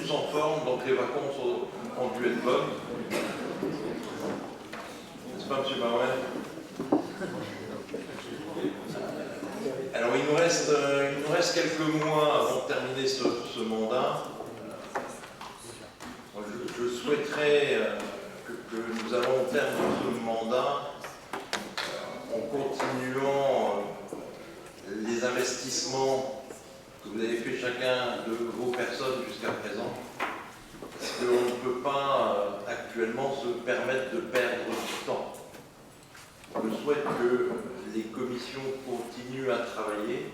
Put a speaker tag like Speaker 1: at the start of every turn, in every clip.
Speaker 1: tous en forme, donc les vacances ont dû être bonnes. N'est-ce pas, M. Marouet? Alors, il nous reste quelques mois avant de terminer ce mandat. Je souhaiterais que nous allons au terme de ce mandat en continuant les investissements que vous avez fait chacun de vos personnes jusqu'à présent, parce qu'on ne peut pas actuellement se permettre de perdre du temps. Je souhaite que les commissions continuent à travailler,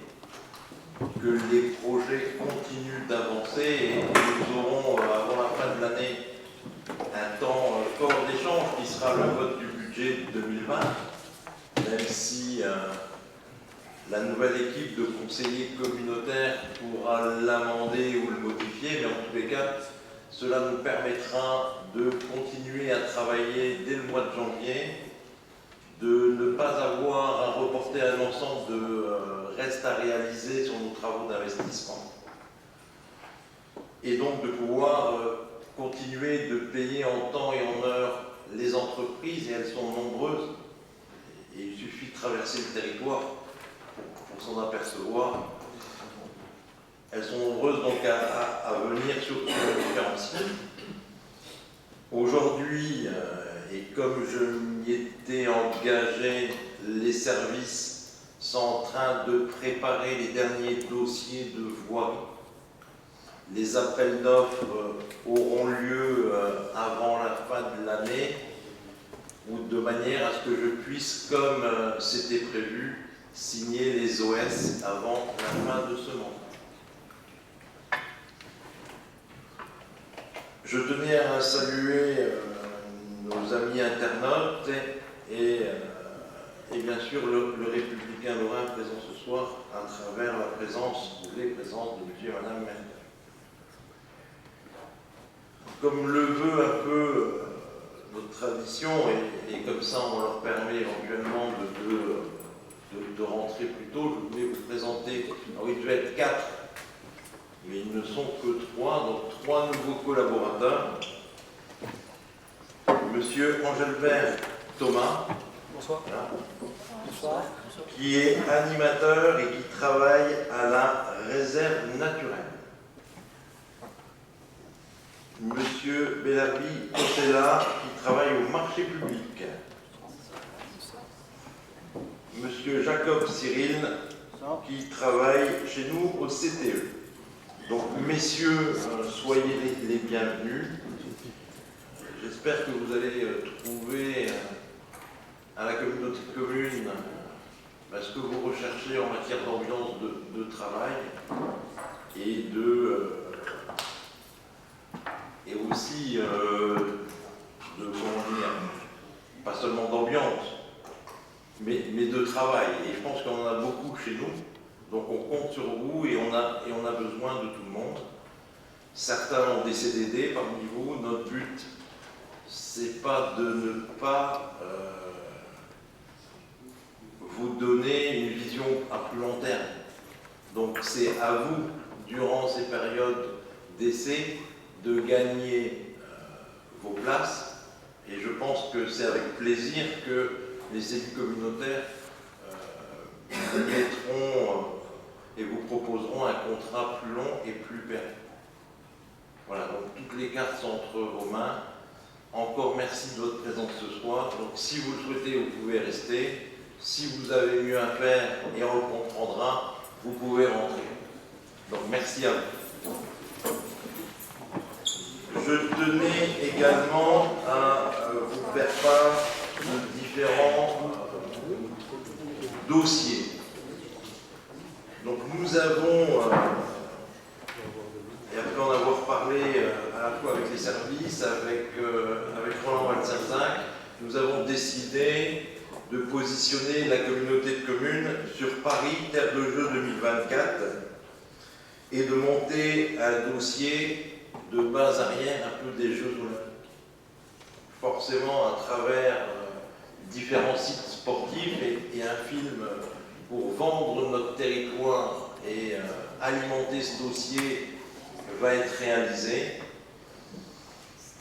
Speaker 1: que les projets continuent d'avancer et nous aurons avant la fin de l'année un temps fort d'échange qui sera le vote du budget 2020, même si la nouvelle équipe de conseillers communautaires pourra l'amender ou le modifier, mais en tous les cas, cela nous permettra de continuer à travailler dès le mois de janvier, de ne pas avoir à reporter un ensemble de restes à réaliser sur nos travaux d'investissement. Et donc de pouvoir continuer de payer en temps et en heure les entreprises, et elles sont nombreuses. Et il suffit de traverser le territoire pour s'en apercevoir. Elles sont nombreuses donc à venir sur différents sites. Aujourd'hui, et comme je m'y étais engagé, les services sont en train de préparer les derniers dossiers de voirie. Les appels d'offres auront lieu avant la fin de l'année, ou de manière à ce que je puisse, comme c'était prévu, signer les OS avant la fin de ce mandat. Je tenais à saluer nos amis internautes et bien sûr le républicain lorrain présent ce soir à travers la présence ou les présences de M. et Mme Merkel. Comme le veut un peu notre tradition, et comme ça on leur permet éventuellement de rentrer plus tôt, je voulais vous présenter, alors il devait être 4, mais ils ne sont que 3, donc 3 nouveaux collaborateurs. Monsieur Angelbert Thomas,
Speaker 2: bonsoir.
Speaker 1: Voilà,
Speaker 2: Bonsoir.
Speaker 1: qui est animateur et qui travaille à la réserve naturelle. Monsieur Bellarbi Cotella, qui travaille au marché public. Monsieur Jacob Cyril, qui travaille chez nous au CTE. Donc, messieurs, soyez les bienvenus. J'espère que vous allez trouver à la communauté de communes ce que vous recherchez en matière d'ambiance de travail et aussi comment dire, pas seulement d'ambiance, mais de travail. Et je pense qu'on en a beaucoup chez nous. Donc on compte sur vous et on a besoin de tout le monde. Certains ont des CDD parmi vous. Notre but, c'est pas de ne pas vous donner une vision à plus long terme. Donc c'est à vous, durant ces périodes d'essai, de gagner vos places. Et je pense que c'est avec plaisir que les élus communautaires vous mettront et vous proposeront un contrat plus long et plus pérenne. Voilà, donc toutes les cartes sont entre vos mains. Encore merci de votre présence ce soir. Donc si vous le souhaitez, vous pouvez rester. Si vous avez mieux à faire, et on le comprendra, vous pouvez rentrer. Donc merci à vous. Je tenais également à vous faire part de différents dossiers. Donc nous avons, et après en avoir parlé à la fois avec les services, avec Roland Walserzac, nous avons décidé de positionner la communauté de communes sur Paris, Terre de Jeux 2024, et de monter un dossier de base arrière un peu des Jeux olympiques. Forcément, à travers différents sites sportifs et un film pour vendre notre territoire et alimenter ce dossier va être réalisé.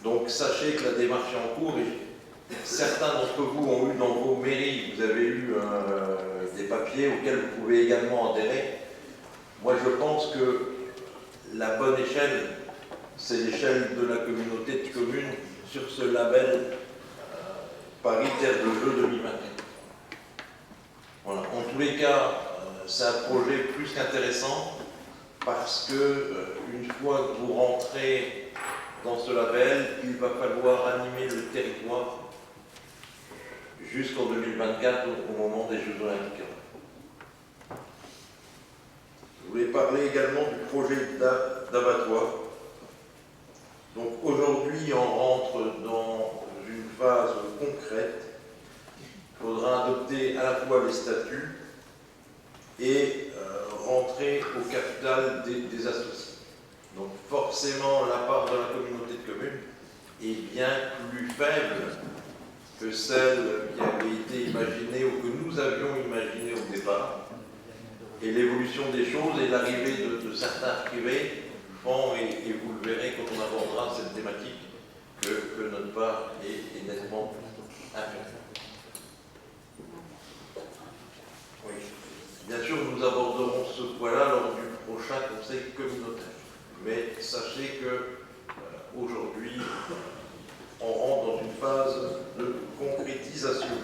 Speaker 1: Donc sachez que la démarche est en cours et certains d'entre vous ont eu dans vos mairies, vous avez eu des papiers auxquels vous pouvez également adhérer. Moi je pense que la bonne échelle, c'est l'échelle de la communauté de communes sur ce label Paris Terre de Jeux 2021. Voilà. En tous les cas, c'est un projet plus qu'intéressant parce que une fois que vous rentrez dans ce label, il va falloir animer le territoire jusqu'en 2024 au moment des Jeux Olympiques. Je voulais parler également du projet d'abattoir. Donc aujourd'hui, on rentre dans une phase concrète. Il faudra adopter à la fois les statuts et rentrer au capital des associés. Donc forcément, la part de la communauté de communes est bien plus faible que celle qui avait été imaginée ou que nous avions imaginée au départ. Et l'évolution des choses et l'arrivée de certains privés font, et vous le verrez quand on abordera cette thématique, que notre part est nettement inférieure. Oui. Bien sûr, nous aborderons ce point-là lors du prochain conseil communautaire. Mais sachez que aujourd'hui, on rentre dans une phase de concrétisation.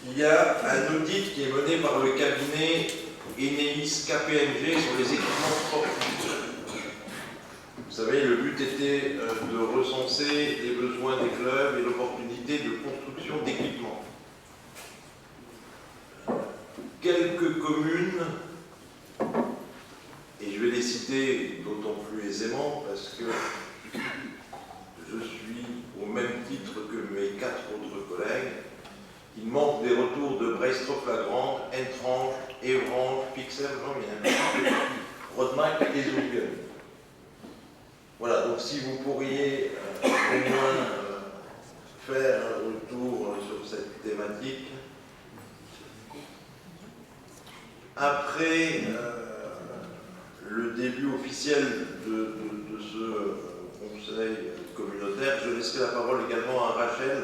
Speaker 1: Il y a un audit qui est mené par le cabinet Eneis KPMG sur les équipements sportifs. Vous savez, le but était de recenser les besoins des clubs et l'opportunité de construction d'équipements. Quelques communes, et je vais les citer d'autant plus aisément parce que je suis au même titre que mes 4 autres collègues. Il manque des retours de Breistroff-Lagrande, Entrange, Évrange, Pixel, Rodemack et Zoulgen. Voilà, donc si vous pourriez au moins faire un retour sur cette thématique. Après le début officiel de ce conseil communautaire, je laisserai la parole également à Rachel,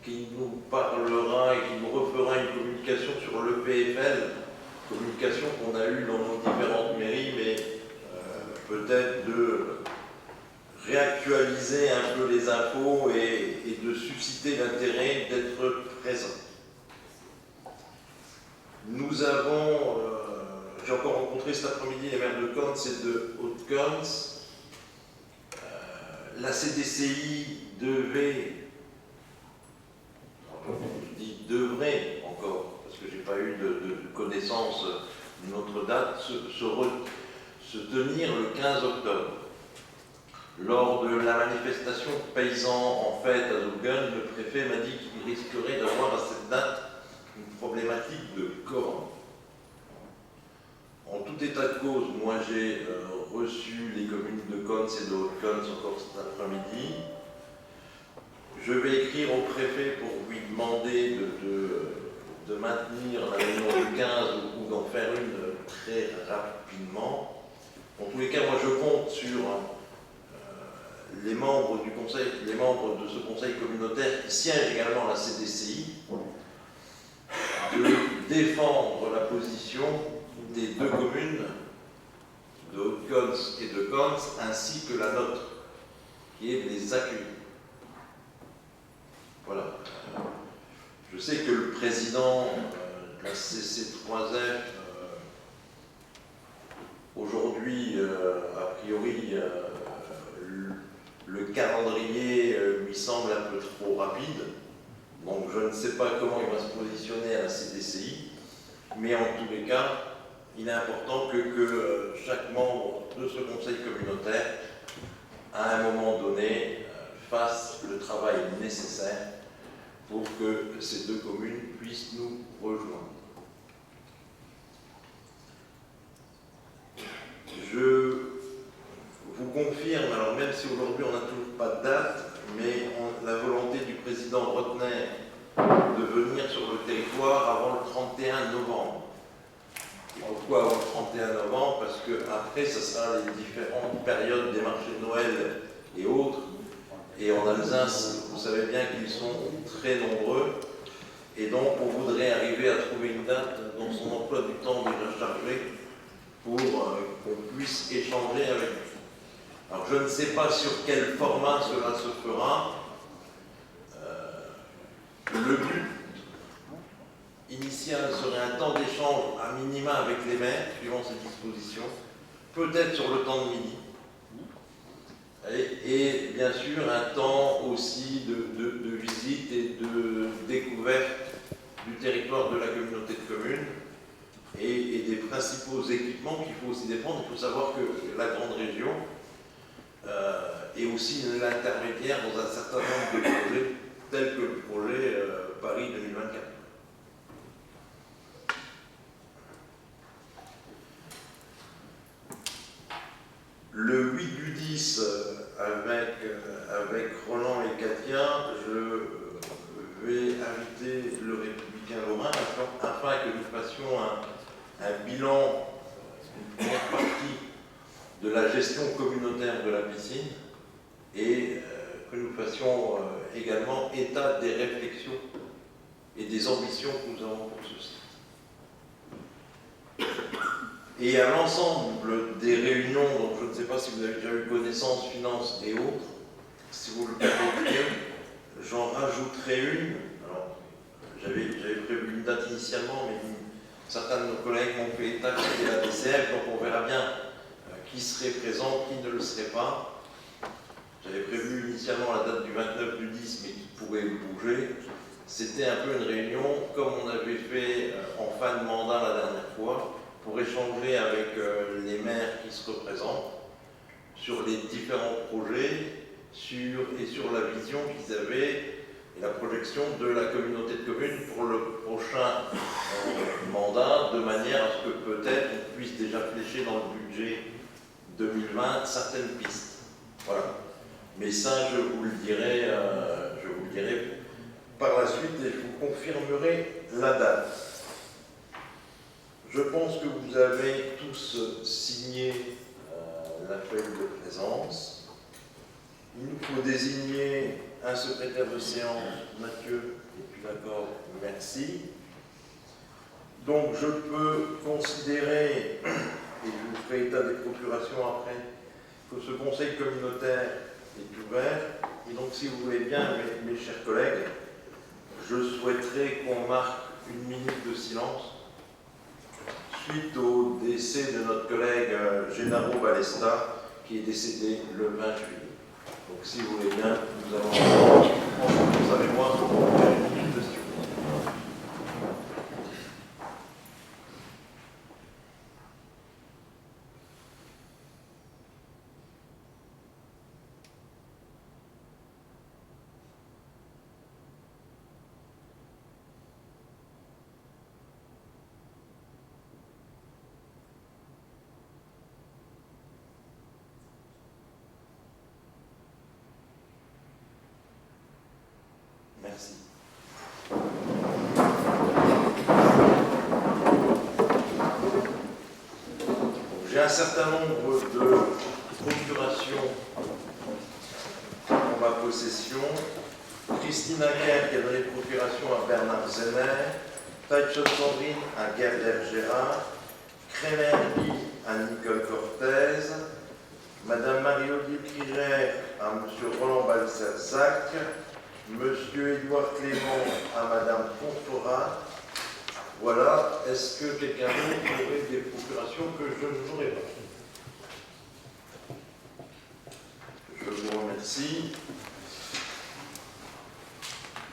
Speaker 1: qui nous parlera et qui nous refera une communication sur l'EPFL, communication qu'on a eue dans nos différentes mairies, mais peut-être de réactualiser un peu les infos et de susciter l'intérêt d'être présent. Nous avons, j'ai encore rencontré cet après-midi les maires de Cons et de Haute-Cons. La CDCI devrait encore, parce que je n'ai pas eu de connaissance d'une autre date, se tenir le 15 octobre. Lors de la manifestation paysans en fête à Zoulgen, le préfet m'a dit qu'il risquerait d'avoir à cette date une problématique de quorum. En tout état de cause, moi j'ai reçu les communes de Cons et de Haute-Cons encore cet après-midi. Je vais écrire au préfet pour lui demander de maintenir la réunion du 15 ou d'en faire une très rapidement. En tous les cas, moi je compte sur les membres du conseil, les membres de ce conseil communautaire qui siègent également à la CDCI, de défendre la position des 2 communes de Haute-Cons et de Cons, ainsi que la nôtre, qui est de les accueillir. Voilà. Je sais que le président de la CC3F, aujourd'hui, a priori, le calendrier lui semble un peu trop rapide. Donc je ne sais pas comment il va se positionner à la CDCI, mais en tous les cas, il est important que chaque membre de ce conseil communautaire, à un moment donné, fasse le travail nécessaire pour que ces 2 communes puissent nous rejoindre. Je vous confirme, alors même si aujourd'hui on n'a toujours pas de date, mais la volonté du président Rotner de venir sur le territoire avant le 31 novembre. Et pourquoi avant au 31 novembre, parce que après, ce sera les différentes périodes des marchés de Noël et autres. Et en Alsace, vous savez bien qu'ils sont très nombreux. Et donc, on voudrait arriver à trouver une date dans son emploi du temps déjà chargé pour qu'on puisse échanger avec eux. Alors, je ne sais pas sur quel format cela se fera. Le but initial serait un temps d'échange à minima avec les maires, suivant ces dispositions, peut-être sur le temps de midi. Et bien sûr, un temps aussi de visite et de découverte du territoire de la communauté de communes et des principaux équipements qu'il faut aussi défendre. Il faut savoir que la grande région est aussi l'intermédiaire dans un certain nombre de projets, tels que le projet Paris 2024. Le 8 du 10, avec Roland et Katia, je vais inviter le Républicain Lorrain afin que nous fassions un bilan, une première partie de la gestion communautaire de la piscine et que nous fassions également état des réflexions et des ambitions que nous avons pour ce site. Et à l'ensemble des réunions, donc je ne sais pas si vous avez déjà eu connaissance, finances et autres, si vous le permettez, j'en rajouterai une. Alors, j'avais prévu une date initialement, mais certains de nos collègues m'ont fait état que c'était la DCF, donc on verra bien qui serait présent, qui ne le serait pas. J'avais prévu initialement la date du 29 du 10, mais qui pourrait bouger. C'était un peu une réunion, comme on avait fait en fin de mandat la dernière fois, pour échanger avec les maires qui se représentent sur les différents projets et sur la vision qu'ils avaient et la projection de la communauté de communes pour le prochain mandat, de manière à ce que peut-être on puisse déjà flécher dans le budget 2020 certaines pistes. Voilà. Mais ça, je vous le dirai par la suite et je vous confirmerai la date. Je pense que vous avez tous signé la feuille de présence. Il nous faut désigner un secrétaire de séance. Mathieu, es-tu d'accord? Merci. Donc je peux considérer, et je vous ferai état des procurations après, que ce conseil communautaire est ouvert. Et donc si vous voulez bien, mes chers collègues, je souhaiterais qu'on marque une minute de silence suite au décès de notre collègue Gennaro Balesta, qui est décédé le 20 juillet. Donc si vous voulez bien, nous allons vous avec moi pour faire une minute de silence. Merci. J'ai un certain nombre de procurations en ma possession. Christine Aguerre qui a donné procuration à Bernard Zener, Taïchot Sandrine à Gerder Gérard, Crémerly à Nicole Cortez, Madame Marie-Odile Piret à Monsieur Roland Balserzac, Monsieur Édouard Clément à Madame Conforat. Voilà. Est-ce que quelqu'un d'autre aurait des procurations que je n'aurais pas? Je vous remercie.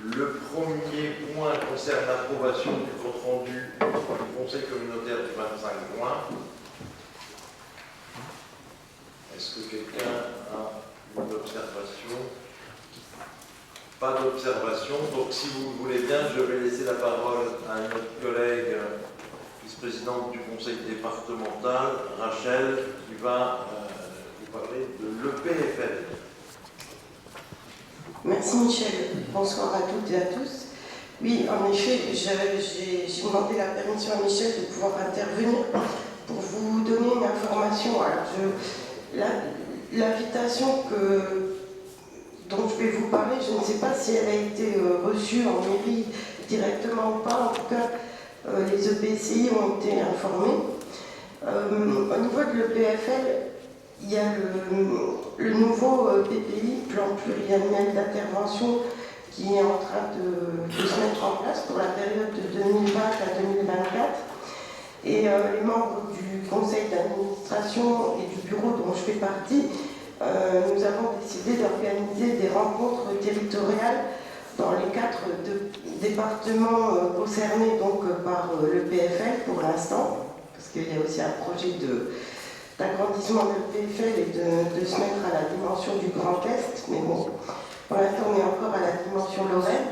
Speaker 1: Le premier point concerne l'approbation du compte rendu du Conseil communautaire du 25 juin. Est-ce que quelqu'un a une observation? Pas d'observation. Donc, si vous voulez bien, je vais laisser la parole à notre collègue vice-présidente du conseil départemental, Rachel, qui va vous parler de l'EPFL.
Speaker 2: Merci Michel. Bonsoir à toutes et à tous. Oui, en effet, j'ai demandé la permission à Michel de pouvoir intervenir pour information. Alors, l'invitation dont je vais vous parler, je ne sais pas si elle a été reçue en mairie directement ou pas. En tout cas, les EPCI ont été informés. Au niveau de l'EPFL, il y a le nouveau PPI, plan pluriannuel d'intervention, qui est en train de se mettre en place pour la période de 2020 à 2024. Et les membres du conseil d'administration et du bureau dont je fais partie, nous avons décidé d'organiser des rencontres territoriales dans les 4 départements concernés donc, par le PFL pour l'instant, parce qu'il y a aussi un projet d'agrandissement de l'EPFL et de se mettre à la dimension du Grand Est, mais bon, pour l'instant on est encore à la dimension Lorraine.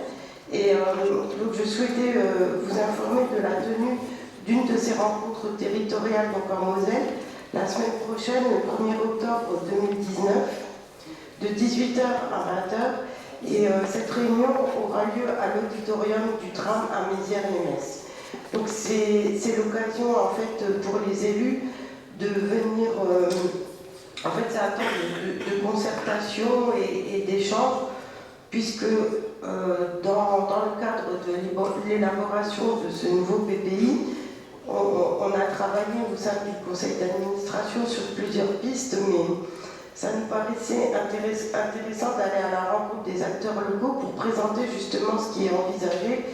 Speaker 2: Et donc je souhaitais vous informer de la tenue d'une de ces rencontres territoriales donc en Moselle, la semaine prochaine, le 1er octobre 2019, de 18h à 20h. Et cette réunion aura lieu à l'auditorium du tram à Mézières-les-Messes. Donc c'est l'occasion en fait pour les élus de venir. En fait, c'est un temps de concertation et d'échange, puisque dans le cadre de l'élaboration de ce nouveau PPI, on a travaillé au sein du conseil d'administration sur plusieurs pistes, mais ça nous paraissait intéressant d'aller à la rencontre des acteurs locaux pour présenter justement ce qui est envisagé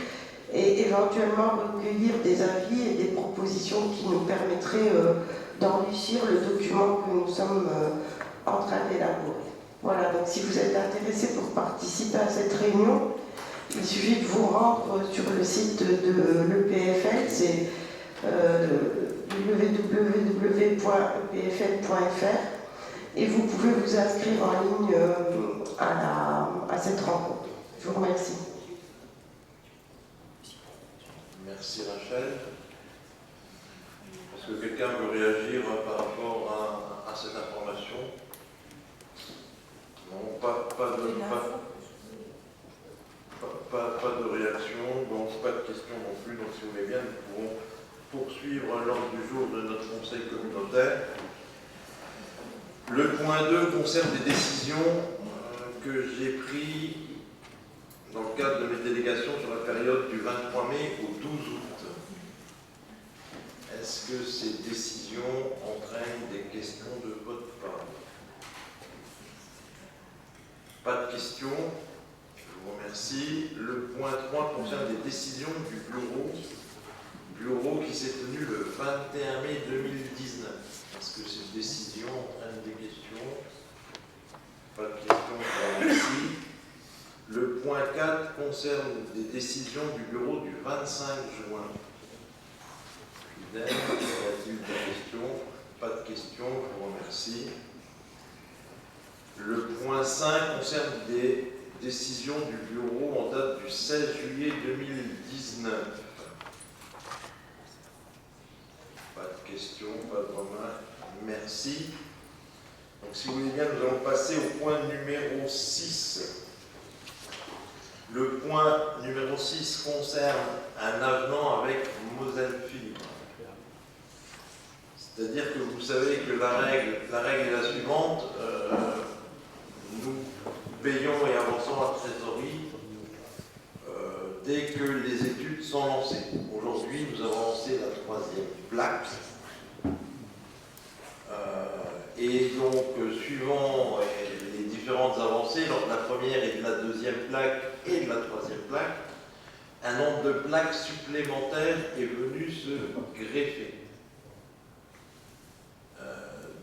Speaker 2: et éventuellement recueillir des avis et des propositions qui nous permettraient d'enrichir le document que nous sommes en train d'élaborer. Voilà, donc si vous êtes intéressé pour participer à cette réunion, il suffit de vous rendre sur le site de l'EPFL, c'est www.epfl.fr, et vous pouvez vous inscrire en ligne à cette rencontre. Je vous remercie.
Speaker 1: Merci Rachel. Est-ce que quelqu'un veut réagir par rapport à cette information? Non, pas de réaction, donc pas de questions non plus. Donc si vous voulez bien, nous pouvons poursuivre l'ordre du jour de notre conseil communautaire. Le point 2 concerne des décisions que j'ai prises dans le cadre de mes délégations sur la période du 23 mai au 12 août. Est-ce que ces décisions entraînent des questions de votre part? Pas de questions. Je vous remercie. Le point 3 concerne des décisions du bureau qui s'est tenu le 21 mai 2019. Est-ce que ces décisions entraînent des questions? Pas de questions, je vous remercie. Le point 4 concerne des décisions du bureau du 25 juin. Y a-t-il des questions? Pas de questions, je vous remercie. Le point 5 concerne des décisions du bureau en date du 16 juillet 2019. Pas de questions, pas de remarques. Merci. Donc si vous voulez bien, nous allons passer au point numéro 6. Le point numéro 6 concerne un avenant avec Moselle Fibre. C'est-à-dire que vous savez que la règle est la suivante. Nous payons et avançons la trésorerie dès que les études sont lancées. Aujourd'hui, nous avons lancé la 3e plaque. Et donc, suivant les différentes avancées, lors de la première et de la 2e plaque et de la 3e plaque, un nombre de plaques supplémentaires est venu se greffer.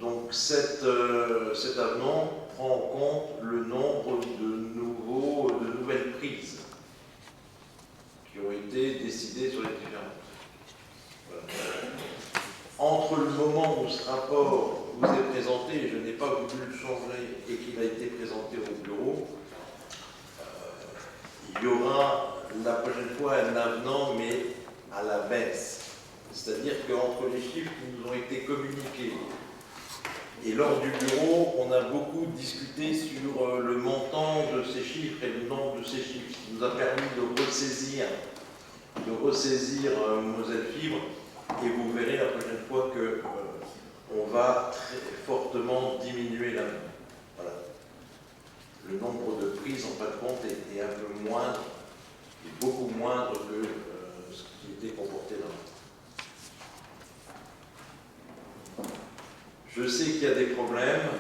Speaker 1: Donc cet avenant prend en compte le nombre de nouvelles prises qui ont été décidées sur les différentes. Voilà. Entre le moment où ce rapport vous est présenté, et je n'ai pas voulu le changer, et qu'il a été présenté au bureau, il y aura la prochaine fois un avenant, mais à la baisse. C'est-à-dire qu'entre les chiffres qui nous ont été communiqués et lors du bureau, on a beaucoup discuté sur le montant de ces chiffres et le nombre de ces chiffres, ce qui nous a permis de ressaisir Moselle Fibre, et vous verrez la prochaine fois qu'on va fortement diminué la demande. Voilà. Le nombre de prises, en fin de compte, est un peu moindre, et beaucoup moindre que ce qui était comporté là. Je sais qu'il y a des problèmes.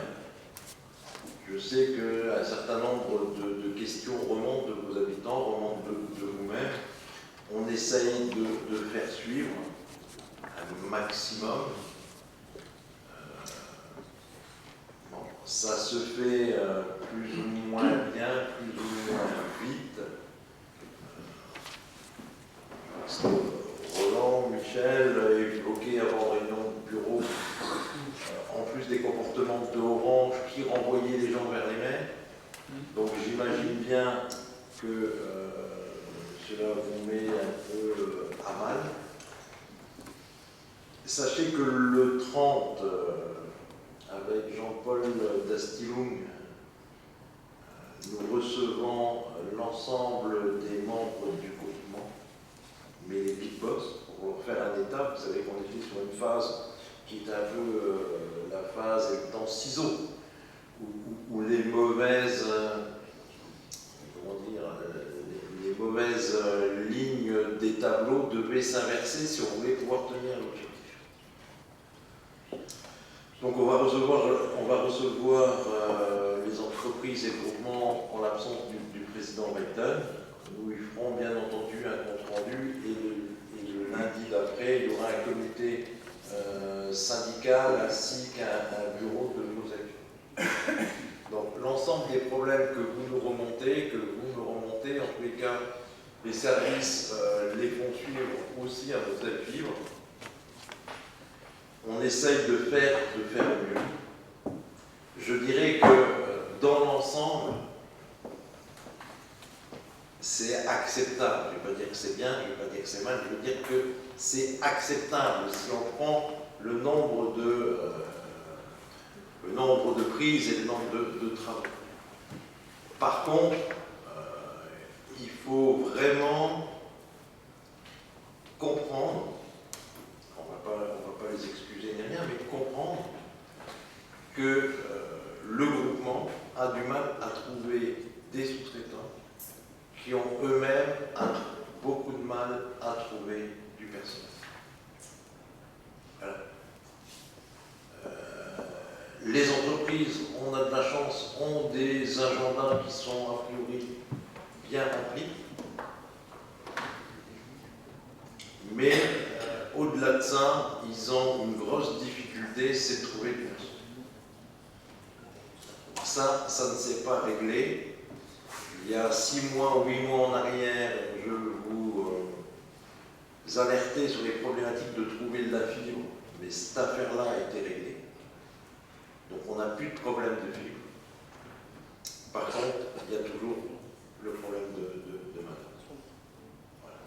Speaker 1: Je sais qu'un certain nombre de questions remontent de vos habitants, remontent de vous-même. On essaye de faire suivre un maximum. Bon, ça se fait plus ou moins bien, plus ou moins vite. Roland, Michel évoquaient avant réunion du bureau, en plus des comportements de Orange qui renvoyaient les gens vers les mails. Donc j'imagine bien que cela vous met un peu à mal. Sachez que le 30, avec Jean-Paul Dastilung, nous recevons l'ensemble des membres du groupement, mais les big boss, pour leur faire un état. Vous savez qu'on était sur une phase qui est un peu la phase et le temps ciseau, où les mauvaises, comment dire, les mauvaises lignes des tableaux devaient s'inverser si on voulait pouvoir tenir l'objectif. Donc on va recevoir les entreprises et groupements en l'absence du président Biden. Nous lui ferons bien entendu un compte rendu et le lundi d'après, il y aura un comité syndical ainsi qu'un bureau de nos actions. Donc l'ensemble des problèmes que vous nous remontez, en tous les cas, les services les font suivre aussi à vos actifs. On essaye de faire mieux. Je dirais que dans l'ensemble, c'est acceptable. Je ne vais pas dire que c'est bien, je ne vais pas dire que c'est mal, je veux dire que c'est acceptable si on prend le nombre de prises et le nombre de travaux. Par contre, il faut vraiment comprendre, on ne va pas les excuser ni rien, mais comprendre que le groupement a du mal à trouver des sous-traitants qui ont eux-mêmes beaucoup de mal à trouver du personnel. Voilà. Les entreprises, on a de la chance, ont des agendas qui sont a priori bien remplis. Mais au-delà de ça, ils ont une grosse difficulté, c'est de trouver du personnel. Ça ne s'est pas réglé. Il y a 6 mois ou 8 mois en arrière, je vous alertais sur les problématiques de trouver de la fibre, mais cette affaire-là a été réglée. Donc on n'a plus de problème de fibre. Par contre, il y a toujours le problème de main-d'œuvre. Voilà.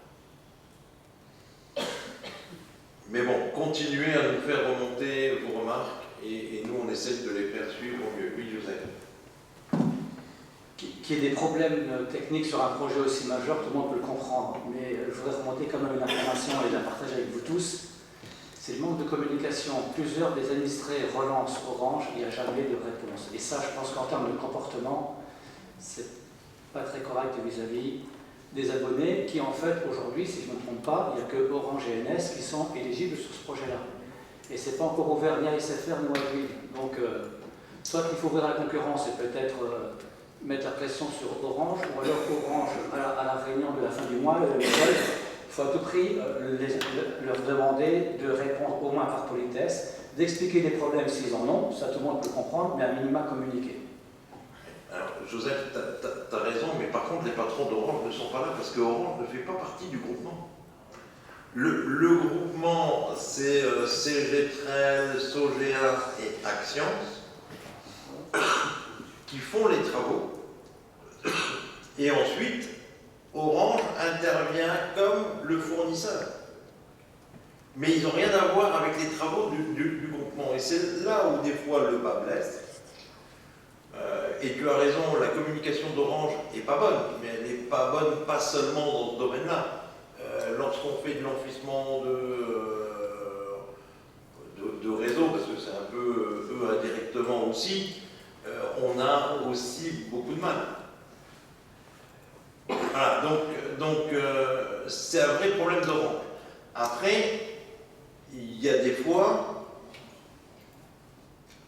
Speaker 1: Mais bon, continuez à nous faire remonter vos remarques et nous on essaie de les faire suivre au mieux. Oui, Joseph.
Speaker 3: Qu'il y ait des problèmes techniques sur un projet aussi majeur, tout le monde peut le comprendre. Mais je voudrais remonter quand même une information et la partager avec vous tous. C'est le manque de communication. Plusieurs des administrés relancent Orange, il n'y a jamais de réponse. Et ça, je pense qu'en termes de comportement, c'est pas très correct vis-à-vis des abonnés qui, en fait, aujourd'hui, si je ne me trompe pas, il n'y a que Orange et NS qui sont éligibles sur ce projet-là. Et c'est pas encore ouvert ni à SFR ni à Will. Donc, soit il faut ouvrir la concurrence et peut-être mettre la pression sur Orange, ou alors Orange, à la réunion de la fin du mois, il faut à tout prix leur demander de répondre au moins par politesse, d'expliquer les problèmes s'ils en ont, ça tout le monde peut comprendre, mais à minima communiquer.
Speaker 1: Alors, Joseph, tu as raison, mais par contre, les patrons d'Orange ne sont pas là parce que Orange ne fait pas partie du groupement. Le groupement, c'est CGTREL, Sogea et Axians qui font les travaux. Et ensuite, Orange intervient comme le fournisseur. Mais ils n'ont rien à voir avec les travaux du groupement. Et c'est là où des fois le bas blesse. Et tu as raison, la communication d'Orange n'est pas bonne, mais elle n'est pas bonne pas seulement dans ce domaine-là. Lorsqu'on fait de l'enfouissement de réseau, parce que c'est un peu eux indirectement aussi, on a aussi beaucoup de mal. Voilà, donc c'est un vrai problème d'Orange. Après, il y a des fois,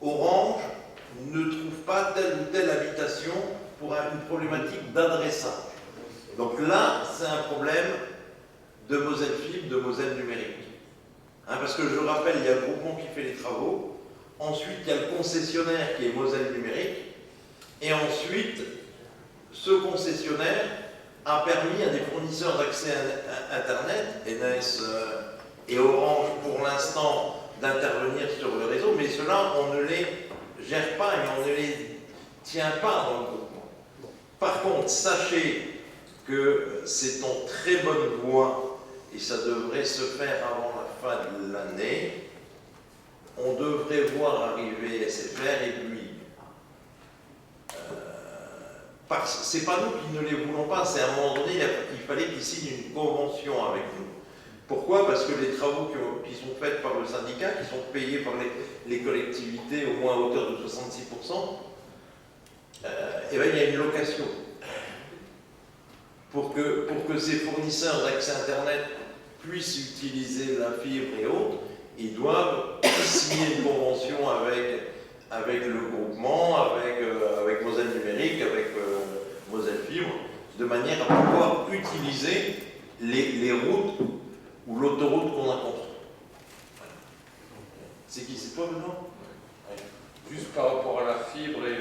Speaker 1: Orange ne trouve pas telle ou telle habitation pour une problématique d'adressage. Donc là, c'est un problème de Moselle Fibre, de Moselle Numérique. Parce que je rappelle, il y a le groupement qui fait les travaux, ensuite il y a le concessionnaire qui est Moselle Numérique, et ensuite, ce concessionnaire a permis à des fournisseurs d'accès à Internet, NS et Orange pour l'instant, d'intervenir sur le réseau, mais cela, on ne les gère pas et on ne les tient pas dans le groupement. Par contre, sachez que c'est en très bonne voie et ça devrait se faire avant la fin de l'année. On devrait voir arriver SFR et puis c'est pas nous qui ne les voulons pas, c'est à un moment donné, il fallait qu'ils signent une convention avec nous. Pourquoi? Parce que les travaux qui sont faits par le syndicat, qui sont payés par les collectivités au moins à hauteur de 66%, et bien il y a une location. Pour que ces fournisseurs d'accès Internet puissent utiliser la fibre et autres, ils doivent signer une convention avec le groupement, avec Moselle Numérique, avec Moselle Fibre, de manière à pouvoir utiliser les routes ou l'autoroute qu'on a construite. C'est qui? C'est toi, Benoît?
Speaker 4: Juste par rapport à la fibre, et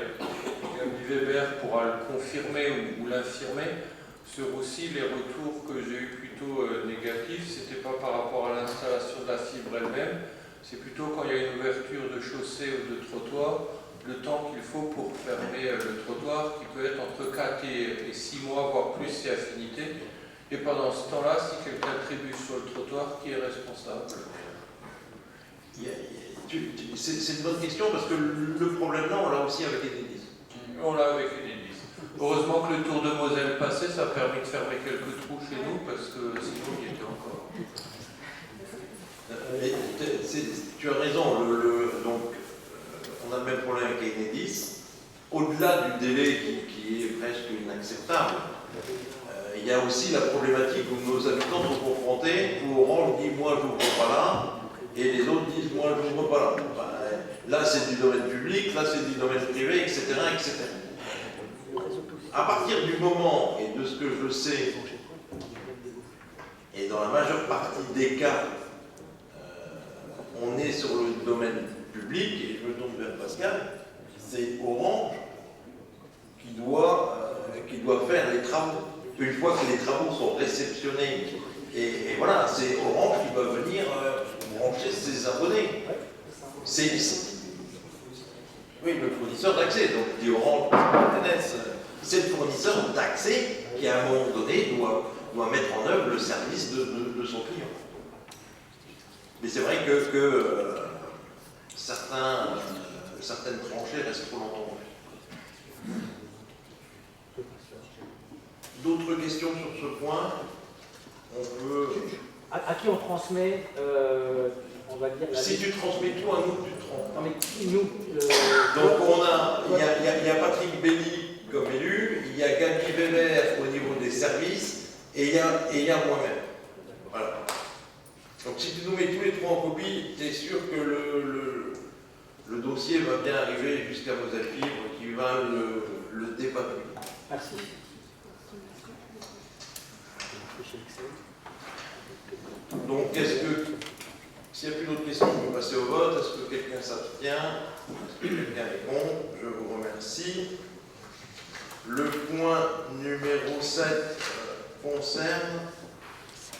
Speaker 4: Gabi Weber pourra le confirmer ou l'infirmer, sur aussi les retours que j'ai eu plutôt négatifs, c'était pas par rapport à l'installation de la fibre elle-même, c'est plutôt quand il y a une ouverture de chaussée ou de trottoir, le temps qu'il faut pour fermer le trottoir, qui peut être entre 4 et 6 mois, voire plus si affinité. Et pendant ce temps-là, si quelqu'un trébuche sur le trottoir, qui est responsable?
Speaker 1: C'est une bonne question parce que le problème là, on l'a aussi avec Enedis.
Speaker 4: On l'a avec Enedis. Heureusement que le tour de Moselle passé, ça a permis de fermer quelques trous chez nous parce que sinon il y était encore.
Speaker 1: Tu as raison, donc on a le même problème avec Enedis. Au-delà du délai qui est presque inacceptable, il y a aussi la problématique où nos habitants sont confrontés, où Orange dit moi je n'ouvre pas là, et les autres disent moi je n'ouvre pas là. Là c'est du domaine public, là c'est du domaine privé, etc., etc. À partir du moment, et de ce que je sais, et dans la majeure partie des cas, on est sur le domaine public, et je me tourne vers Pascal, c'est Orange qui doit faire les travaux. Une fois que les travaux sont réceptionnés, et voilà, c'est Orange qui va venir brancher ses abonnés. Oui, le fournisseur d'accès, donc dit Orange, c'est le fournisseur d'accès qui, à un moment donné, doit mettre en œuvre le service de son client. Mais c'est vrai que certaines tranchées restent trop longtemps. D'autres questions sur ce point? On peut...
Speaker 3: À qui on transmet, on va dire...
Speaker 1: Si tu transmets tout à nous, tu te trompes.
Speaker 3: Non mais qui nous...
Speaker 1: Donc il y a Patrick Béni comme élu, il y a Gabi Weber au niveau des services, et il y a moi-même. Voilà. Donc si tu nous mets tous les trois en copie, tu es sûr que le dossier va bien arriver jusqu'à Moselle Fibre qui va le dépatouiller.
Speaker 3: Merci.
Speaker 1: Donc s'il n'y a plus d'autres questions, on peut passer au vote. Est-ce que quelqu'un s'abstient? Est-ce que quelqu'un est contre? Je vous remercie. Le point numéro 7 concerne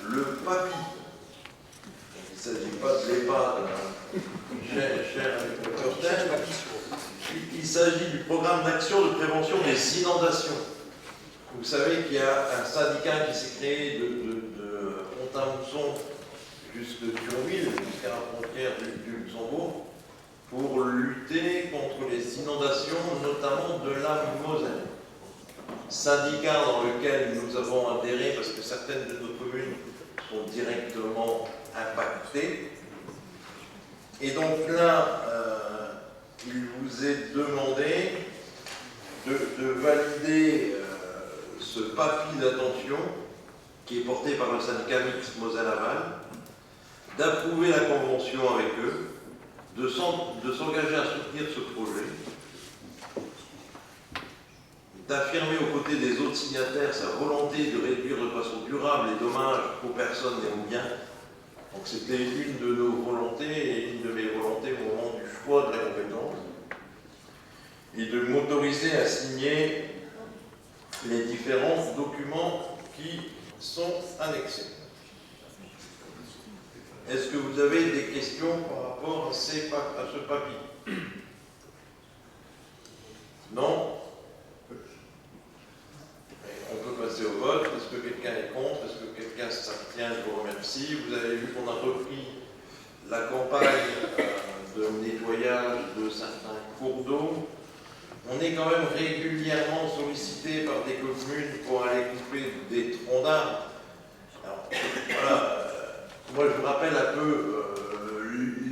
Speaker 1: le PAPI. Il ne s'agit pas de l'EHPAD, cher reporter. Il s'agit du programme d'action de prévention des inondations. Vous savez qu'il y a un syndicat qui s'est créé de Pont-à-Mousson jusqu'à Thionville, jusqu'à la frontière du Luxembourg, pour lutter contre les inondations, notamment de la Moselle. Syndicat dans lequel nous avons adhéré parce que certaines de nos communes sont directement impactées. Et donc là, il vous est demandé de valider ce papier d'attention qui est porté par le syndicat mixte Moselle-Aval, d'approuver la convention avec eux, de s'engager à soutenir ce projet, d'affirmer aux côtés des autres signataires sa volonté de réduire de façon durable les dommages aux personnes et aux biens. Donc c'était une de nos volontés et une de mes volontés au moment du choix de la compétence, et de m'autoriser à signer les différents documents qui sont annexés. Est-ce que vous avez des questions par rapport à ce papier? Non? On peut passer au vote. Est-ce que quelqu'un est contre? Est-ce que quelqu'un s'abstient? Je vous remercie. Vous avez vu qu'on a repris la campagne de nettoyage de certains cours d'eau. On est quand même régulièrement sollicité par des communes pour aller couper des troncs d'arbres. Alors, voilà. Moi, je vous rappelle un peu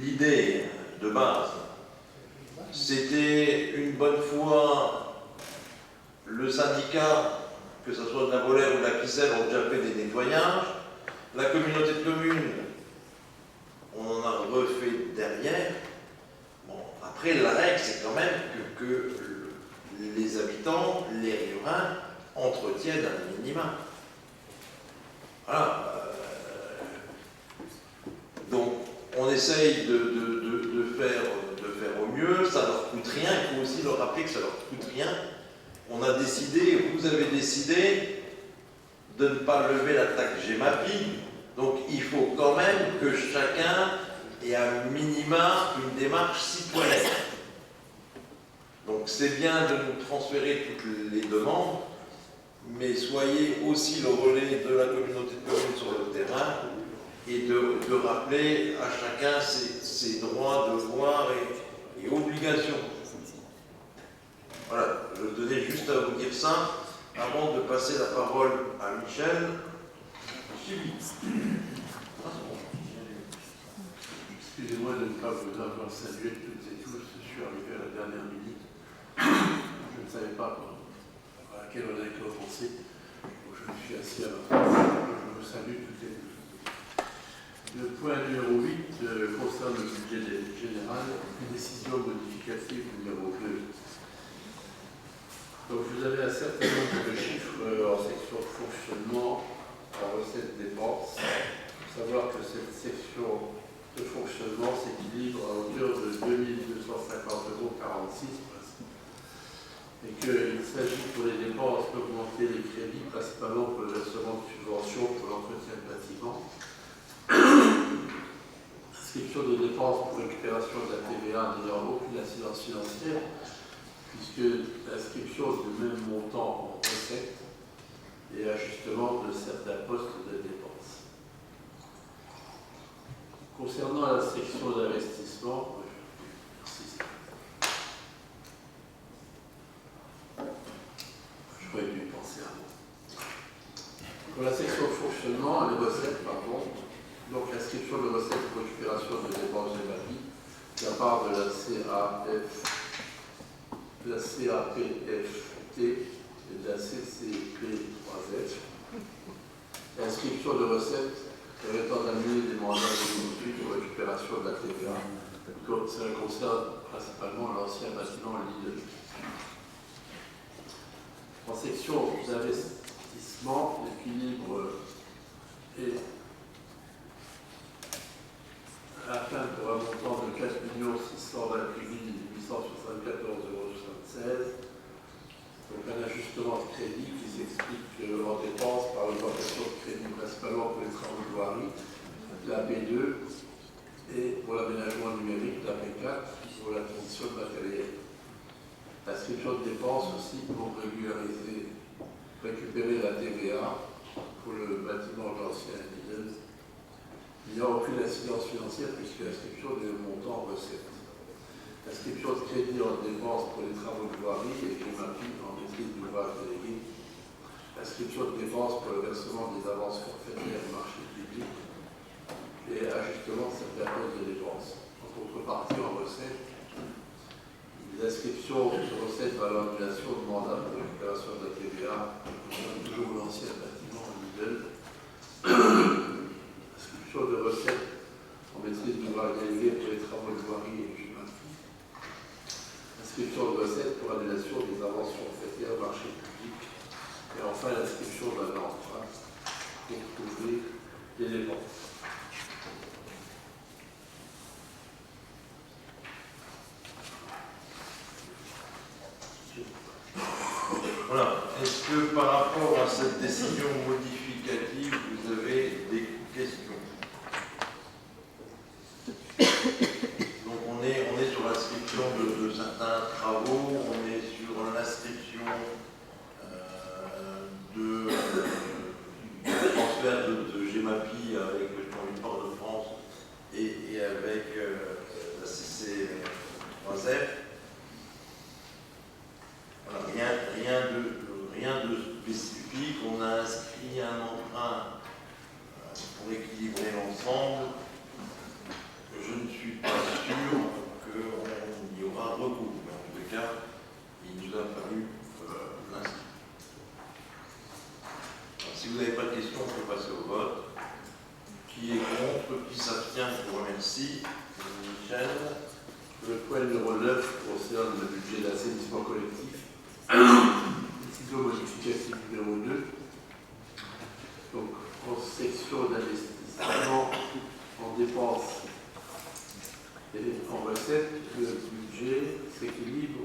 Speaker 1: l'idée de base. C'était une bonne fois le syndicat, que ce soit de la Volaire ou de la Quisselle, ont déjà fait des nettoyages. La communauté de communes, on en a refait derrière. Bon, après, la règle, c'est quand même que les habitants, les riverains, entretiennent un minimum. Voilà. Donc, on essaye de faire au mieux, ça leur coûte rien, il faut aussi leur rappeler que ça leur coûte rien. On a décidé, vous avez décidé de ne pas lever la taxe GEMAPI, donc il faut quand même que chacun ait un minima une démarche citoyenne. Donc c'est bien de nous transférer toutes les demandes, mais soyez aussi le relais de la communauté de communes sur le terrain et de rappeler à chacun ses droits, devoirs et obligations. Voilà, je tenais juste à vous dire ça avant de passer la parole à Michel.
Speaker 5: Excusez-moi de ne pas vous avoir salué toutes et tous, je suis arrivé à la dernière minute. Je ne savais pas à laquelle on avait commencé, donc je me suis assis à votre place. Je vous salue toutes et tous. Le point numéro 8 concerne le budget général, décision modificative numéro 2. Donc vous avez un certain nombre de chiffres en section de fonctionnement, en recettes dépenses. Il faut savoir que cette section de fonctionnement s'équilibre à hauteur de 2250,46 € et qu'il s'agit pour les dépenses d'augmenter les crédits, principalement pour le versement de subventions pour l'entretien de bâtiments. Inscription de dépenses pour récupération de la TVA n'ayant aucune incidence financière, puisque l'inscription du même montant en recettes et ajustement de certains postes de dépenses. Concernant la section d'investissement, j'aurais dû y penser avant. Pour la section fonctionnement, les recettes, pardon, donc l'inscription de recettes pour récupération de dépenses de la vie, de la part de la CAPFT et de la CCP3F. L'inscription de recettes permettant d'amener des mandats de pour récupération de la TVA. Ça concerne principalement l'ancien bâtiment Lidl. En section d'investissement, l'équilibre est atteint pour un montant de 4 628 874,76 €. Donc un ajustement de crédit qui s'explique en dépenses par l'augmentation de crédit principalement pour les travaux de voirie, la P2 et pour l'aménagement numérique, la P4 pour l'acquisition de matériel. L'inscription de dépenses aussi pour régulariser, récupérer la TVA pour le bâtiment de l'ancien Lidl. Il n'y a aucune incidence financière puisque l'inscription des montants en recettes. L'inscription de crédit en dépenses pour les travaux de voirie et GEMAPI en maîtrise d'ouvrage délégué. L'inscription de dépenses pour le versement des avances forfaitaires au marché public et ajustement de certaines postes de dépenses. En contrepartie, en recettes, L'inscription de recettes par l'annulation de mandat pour récupération de la TVA concerne toujours l'ancien bâtiment Lidl. Inscription de recettes en maîtrise d'ouvrage élevé pour les travaux de voirie et géométrie. Inscription de recettes pour annulation des inventions fêtières au marché public. Et enfin l'inscription d'un emprunt pour couvrir les dépenses.
Speaker 1: Voilà. Est-ce que par rapport à cette décision modificative, vous avez des questions? Donc on est sur l'inscription de certains travaux, on est sur l'inscription de transfert de GEMAPI avec le du Port-de-France et avec la CC3F. Voilà, rien de spécifique. On a inscrit un emprunt pour équilibrer l'ensemble. Je ne suis pas sûr qu'il y aura recours. Mais en tout cas, il nous a fallu l'inscrire. Si vous n'avez pas de questions, on peut passer au vote. Qui est contre? Qui s'abstient? Je vous remercie. Michel.
Speaker 5: Le point numéro 9 concerne le budget d'assainissement collectif. Décision modificative numéro 2. Donc, en section d'investissement, en dépenses et en recettes, le budget s'équilibre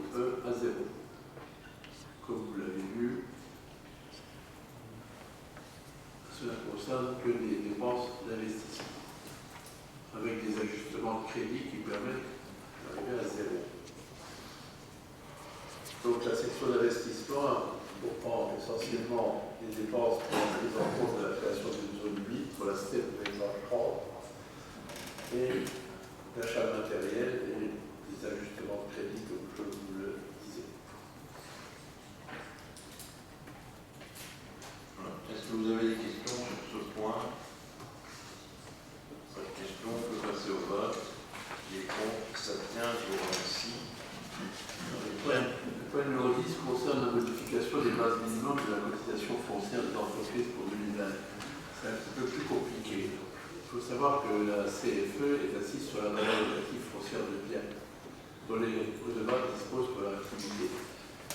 Speaker 5: à 0. Comme vous l'avez vu, cela concerne que des dépenses d'investissement, avec des ajustements de crédit qui permettent d'arriver à 0. Donc la section d'investissement comprend essentiellement les dépenses pour la prise en compte de la création d'une zone humide pour la STEP 2030 et l'achat de matériel et des ajustements de crédit, comme je vous le disais.
Speaker 1: Est-ce que vous avez des questions sur ce point? Pas de questions, on peut passer au vote. Qui est contre? Qui s'abstient? Je vous remercie.
Speaker 5: Le point numéro 10 concerne la modification des bases minimum de la cotisation foncière des entreprises pour 2020. C'est un petit peu plus compliqué. Il faut savoir que la CFE est assise sur la valeur locative foncière de biens, dont les redevables disposent pour leur activité.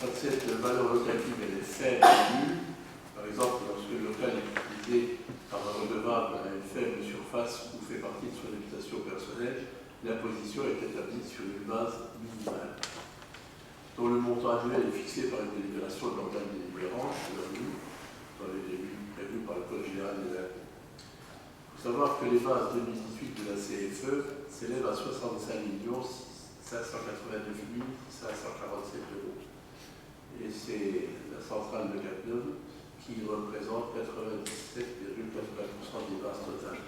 Speaker 5: Quand cette valeur locative est faible ou nulle, par exemple lorsque le local est utilisé par un redevable à une faible surface ou fait partie de son habitation personnelle, l'imposition est établie sur une base minimale, dont le montant annuel est fixé par une délibération de l'organe délibérant, dans les délits prévus par le Code général des impôts. Il faut savoir que les bases 2018 de la CFE s'élèvent à 65 589 547 euros. Et c'est la centrale de Cattenom qui représente 97,80% des bases totales.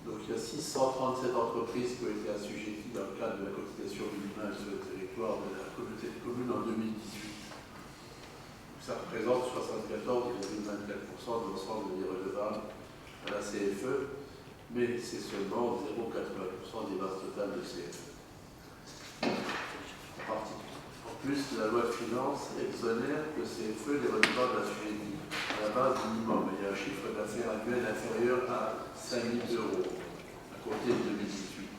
Speaker 5: Donc il y a 637 entreprises qui ont été assujetties dans le cadre de la cotisation minimale sur le territoire de la communauté de communes en 2018. Ça représente 74,24% de l'ensemble des redevables à la CFE, mais c'est seulement 0,80% des bases totales de CFE. En plus, la loi de finances exonère le CFE des redevables assujettis à la base minimum. Il y a un chiffre d'affaires annuel inférieur à 5 000 euros à compter de 2018.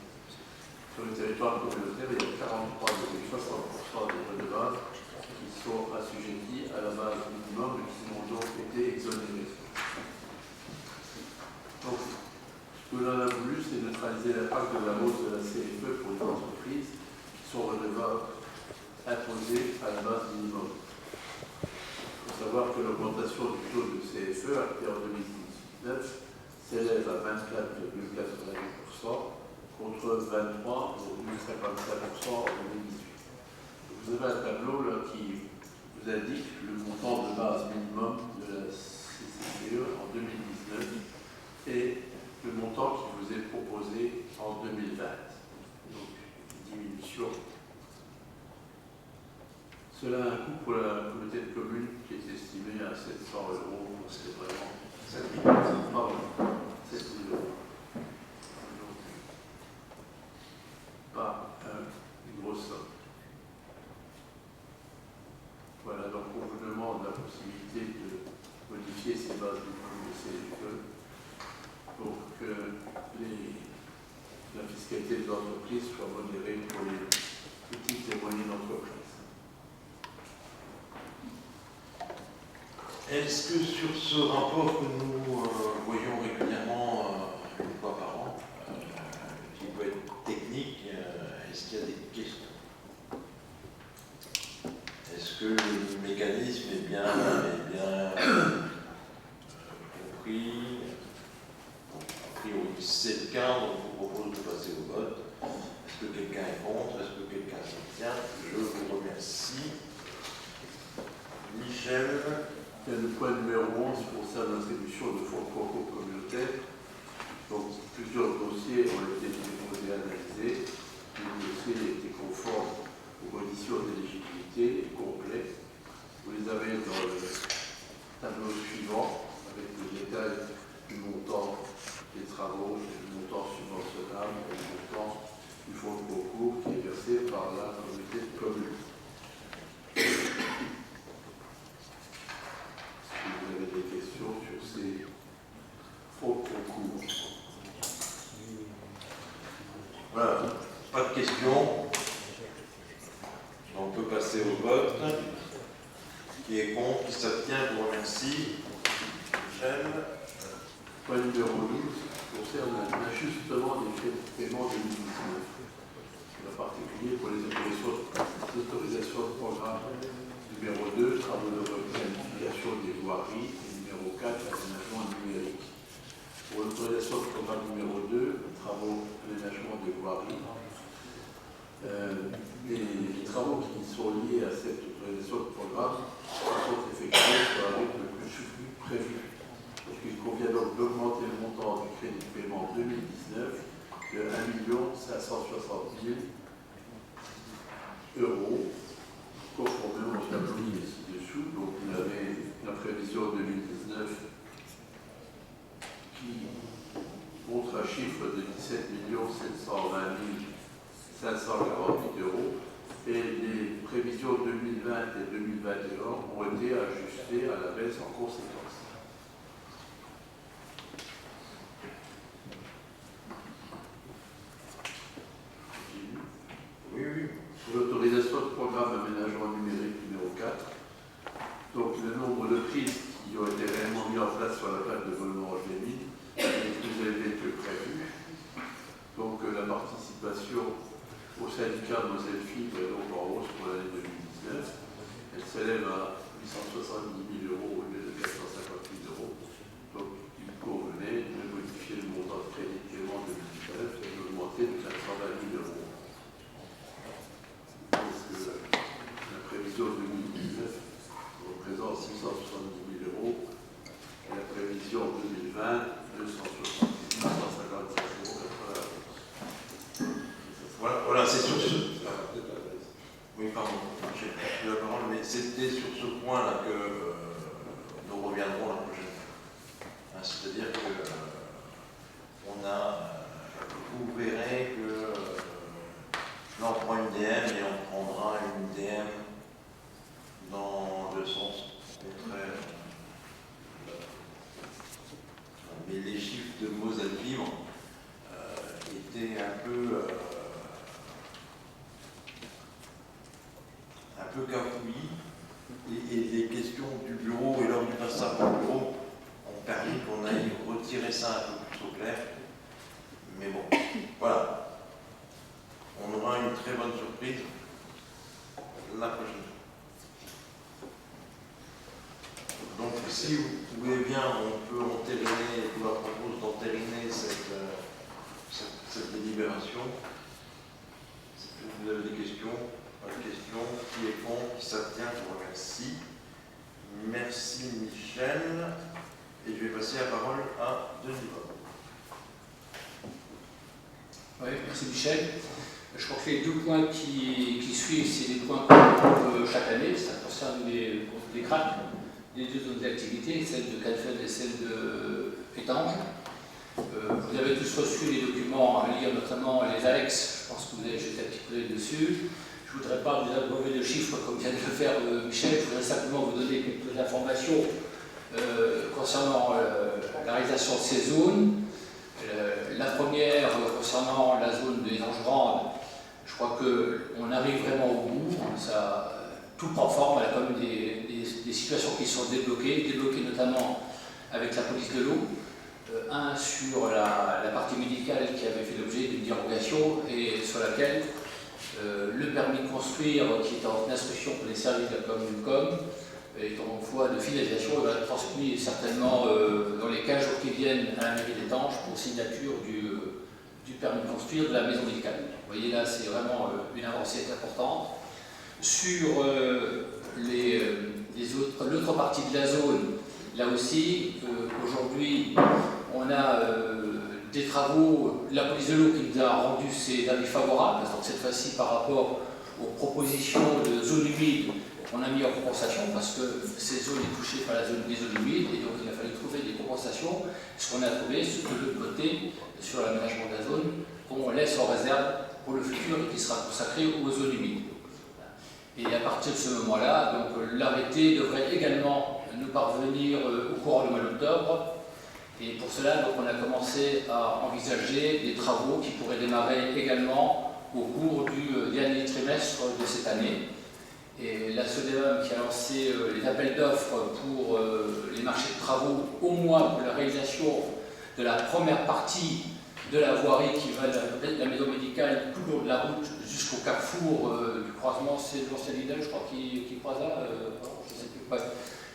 Speaker 5: Sur le territoire communautaire, il y a 43,60% des redevables qui sont assujettis à la base minimum et qui ont donc été exonérés. Donc, ce que l'on a voulu, c'est neutraliser l'impact de la hausse de la CFE pour les entreprises qui sont redevables imposés à la base minimum. Il faut savoir que l'augmentation du taux de CFE acté en 2019 s'élève à 24,88% contre 23,55% en 2018. Vous avez un tableau là, qui vous indique le montant de base minimum de la CCE en 2019 et le montant qui vous est proposé en 2020. Donc, une diminution. Cela a un coût pour la communauté de communes qui est estimé à 700 euros. C'est vraiment 7 000 euros. Donc, pas une grosse somme. fiscalité des entreprises soit modérée pour les petites et moyennes entreprises.
Speaker 1: Est-ce que sur ce rapport que nous voyons régulièrement une fois par an, qui peut être technique, est-ce qu'il y a des questions? Est-ce que le mécanisme est bien compris? A priori, c'est le cas, donc je vous propose de passer au vote. Est-ce que quelqu'un est contre? Est-ce que quelqu'un s'abstient? Je vous remercie. Michel.
Speaker 5: Le point numéro 11 concerne l'attribution de fonds de concours communautaires. Donc, plusieurs dossiers ont été déposés et analysés. Le dossier était conforme aux conditions d'éligibilité et complet. Vous les avez dans le tableau suivant, avec le détail du montant des travaux, du montant subventionnable et du montant du fonds de concours qui est versé par la communauté de communes. Si vous avez des questions sur ces fonds de concours.
Speaker 1: Voilà, pas de questions. On peut passer au vote. Qui est contre, qui s'abstient, je vous remercie. Michel.
Speaker 5: Point numéro 12 concerne l'ajustement des frais de paiement 2019. En particulier pour les autorisations de programme numéro 2, travaux de requalification des voiries, et numéro 4, aménagement numérique. Pour l'autorisation de programme numéro 2, travaux d'aménagement des voiries, les travaux qui sont liés à cette autorisation de programme sont effectués sur un rythme plus prévu. Donc, il convient donc d'augmenter le montant du crédit de paiement 2019 de 1 560 000 euros, conformément au tableau ci-dessous. Donc, vous avez la prévision 2019 qui montre un chiffre de 17 720 548 euros et les prévisions 2020 et 2021 ont été ajustées à la baisse en conséquence.
Speaker 1: Oui.
Speaker 5: Pour l'autorisation de programme aménagement numérique numéro 4, donc le nombre de prises qui ont été réellement mis en place sur la plaque de Volmange des Mines est plus élevé que prévu. Donc la participation au syndicat Moselle Fibre est donc en hausse pour l'année 2019. Elle s'élève à 870 000 euros au lieu de 450 000 euros. Donc il convenait de modifier le montant de crédit de paiement 2019 et d'augmenter de 420 000 euros. Donc la prévision 2019 représente 670 000 euros et la prévision 2020 255 euros.
Speaker 1: Voilà, c'est sur ce. Oui, pardon, j'ai plus la parole, mais c'était sur ce point-là que nous reviendrons la prochaine fois. C'est-à-dire que vous verrez que là on prend une DM et on prendra une DM dans le sens contraire. Mais les chiffres de Moselle Fibre étaient un peu cafouillis et les questions du bureau et lors du passage au bureau ont permis qu'on aille retirer ça un peu plus au clair. Mais bon, voilà. On aura une très bonne surprise la prochaine fois. Donc si vous voulez bien, on peut entériner, je vous propose d'entériner cette délibération. Vous avez des questions? Pas de questions. Qui est contre? Qui s'abstient? Je vous remercie. Merci Michel. Et je vais passer la parole à Denis Bob.
Speaker 6: Oui, merci Michel. Je crois que les deux points qui suivent, c'est des points qu'on trouve chaque année. Ça concerne les CRAC, les deux autres activités, celle de Calfeld et celle de Étange. Vous avez tous reçu les documents à lire, notamment les annexes. Je pense que vous avez jeté un petit coup d'œil dessus. Je ne voudrais pas vous abreuver de chiffres comme vient de le faire Michel. Je voudrais simplement vous donner quelques informations concernant la réalisation de ces zones, La première, concernant la zone des Anges-Grandes, je crois qu'on arrive vraiment au bout. Tout prend forme, il y a quand même des situations qui sont débloquées notamment avec la police de l'eau. Un sur la partie médicale qui avait fait l'objet d'une dérogation et sur laquelle le permis de construire, qui est en instruction pour les services de la commune est en voie de finalisation, il va être transmis certainement dans les 15 jours qui viennent à la mairie d'Étanges pour signature du permis de construire de la maison médicale. Vous voyez là, c'est vraiment une avancée importante. Sur l'autre partie de la zone, là aussi, aujourd'hui, on a des travaux, la police de l'eau qui nous a rendu ses avis favorables, donc cette fois-ci par rapport aux propositions de zones humides, on a mis en compensation parce que ces zones sont touchées par la zone des zones humides et donc il a fallu trouver des compensations. Ce qu'on a trouvé, c'est que de l'autre côté, sur l'aménagement de la zone, on laisse en réserve pour le futur et qui sera consacré aux zones humides. Et à partir de ce moment-là, donc l'arrêté devrait également nous parvenir au courant du mois d'octobre. Et pour cela, donc, on a commencé à envisager des travaux qui pourraient démarrer également au cours du dernier trimestre de cette année. Et la SODEVAM qui a lancé les appels d'offres pour les marchés de travaux, au moins pour la réalisation de la première partie de la voirie qui va de la maison médicale tout le long de la route jusqu'au carrefour du croisement, c'est l'ancien Lidl, je crois, qui croise là, je ne sais plus,